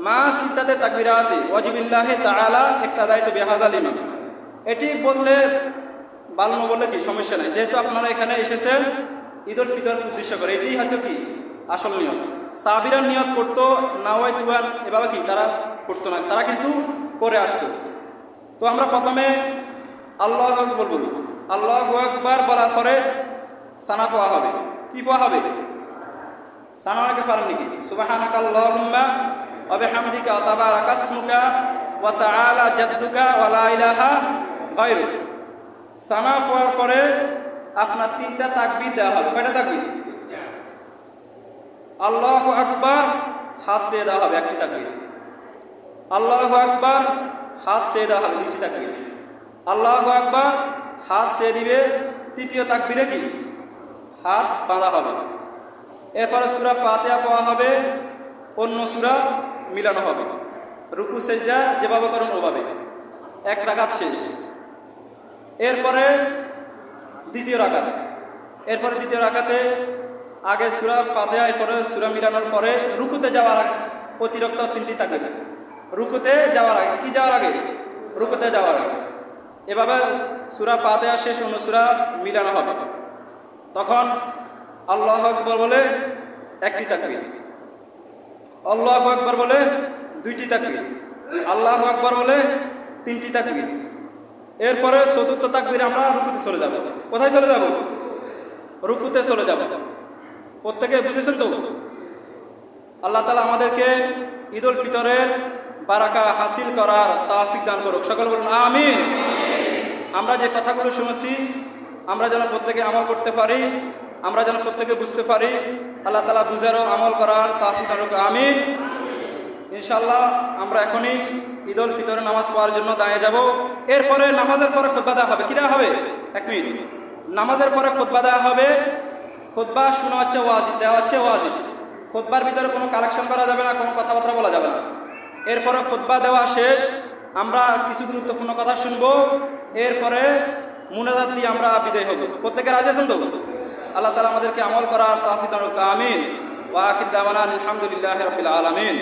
মা সিত্তাতে তাকবীরাতি ওয়াজিবিল্লাহি তাআলা ইক্তাদাইতু বিহাযাল ইমাম। এটি বললে ভালো, না বললে কি সমস্যা নেই, যেহেতু আপনারা এখানে এসেছেন ঈদ উল ফিতর উদ্দেশ্য করে। এটি হচ্ছে কি আসল নিয়ত। সাহাবীরা নিয়ত করতো নাওয়াইতু আন, এভাবে কি তারা করতো না, তারা কিন্তু করে আসতো। তো আমরা প্রথমে আল্লাহু আকবার বলি, আল্লাহু আকবার বলার পরে সানা পড়া হবে। কি পড়া হবে? সানা অনেকে পারেন নাকি? সুবহানাকা আল্লাহুম্মা ওয়া বিহামদিকা ওয়া তাবারাকা ইসমুকা ওয়া তাআলা জাদ্দুকা ওয়া লা ইলাহা গায়রুক। সানা পড়ার পরে আপনার 3টা তাকবীর দেওয়া হবে। কয়টা তাকবীর? আল্লাহু আকবার, হাত ছেড়ে দেওয়া হবে 1টি তাকবীর। আল্লাহু আকবার, হাত ছেড়ে দেওয়া হবে 2টি তাকবীর। আল্লাহু আকবার, হাত ছেড়ে দিবে 3য় তাকবীরে কি হাত বাঁধা হবে। এরপরে সূরা ফাতিহা পড়া হবে, অন্য সূরা মিলানো হবে। রুকু সেজদা যেভাবে করেন ওভাবে, 1 রাকাত শেষ। এরপরে দ্বিতীয় রাকাত, এরপরে দ্বিতীয় রাকাতে আগে সূরা ফাতিহা, এরপরে সূরা মিলানোর পরে রুকুতে যাওয়ার আগে অতিরিক্ত 3টি তাকবীর। রুকুতে যাওয়ার আগে, কি যাওয়ার আগে? রুকুতে যাওয়ার আগে। এভাবে সূরা ফাতিহা শেষ, অন্য সূরা মিলানো হবে। তখন আল্লাহু আকবার বলে 1টি তাকবীর, আল্লাহু আকবার বলে 2টি তাকবীর, আল্লাহু আকবার বলে 3টি তাকবীর। এরপরে চতুর্থ তাকবীরে আমরা রুকুতে চলে যাব। কোথায় চলে যাব? রুকুতে চলে যাব। প্রত্যেকে বুঝেছেন তো? আল্লাহ তাআলা আমাদেরকে ঈদুল ফিতরের বারাকা হাসিল করার তৌফিক দান করুক। সকল বলুন আমিন। আমরা যে কথাগুলো শুনেছি আমরা যেন প্রত্যেকে আমল করতে পারি, আমরা যেন প্রত্যেকে বুঝতে পারি। আল্লাহ তাআলা বুঝারও আমল করার তৌফিক দান করুক। আমিন। ইনশাআল্লাহ আমরা এখনই ঈদুল ফিতরের নামাজ পড়ার জন্য দাঁড়িয়ে যাব। এরপরে নামাজের পরে খুতবা দেওয়া হবে। কি দেওয়া হবে? 1 মিনিট। নামাজের পরে খুতবা দেওয়া হবে। খুতবা শোনা হচ্ছে ওয়াজিব, দেওয়া হচ্ছে ওয়াজিব। খুতবার ভিতরে কোনো কালেকশন করা যাবে না, কোনো কথাবার্তা বলা যাবে না। এরপরে খুতবা দেওয়া শেষ, আমরা কিছু গুরুত্বপূর্ণ কথা শুনবো। এরপরে মুনাজাত দিয়ে আমরা বিদায় হব। প্রত্যেকে রাজি আছেন তো? আল্লাহ তাআলা আমাদেরকে আমল করার তৌফিক দান করুন। আমিন। ওয়া আখির দাওয়ানা আলহামদুলিল্লাহি রাব্বিল আলামিন।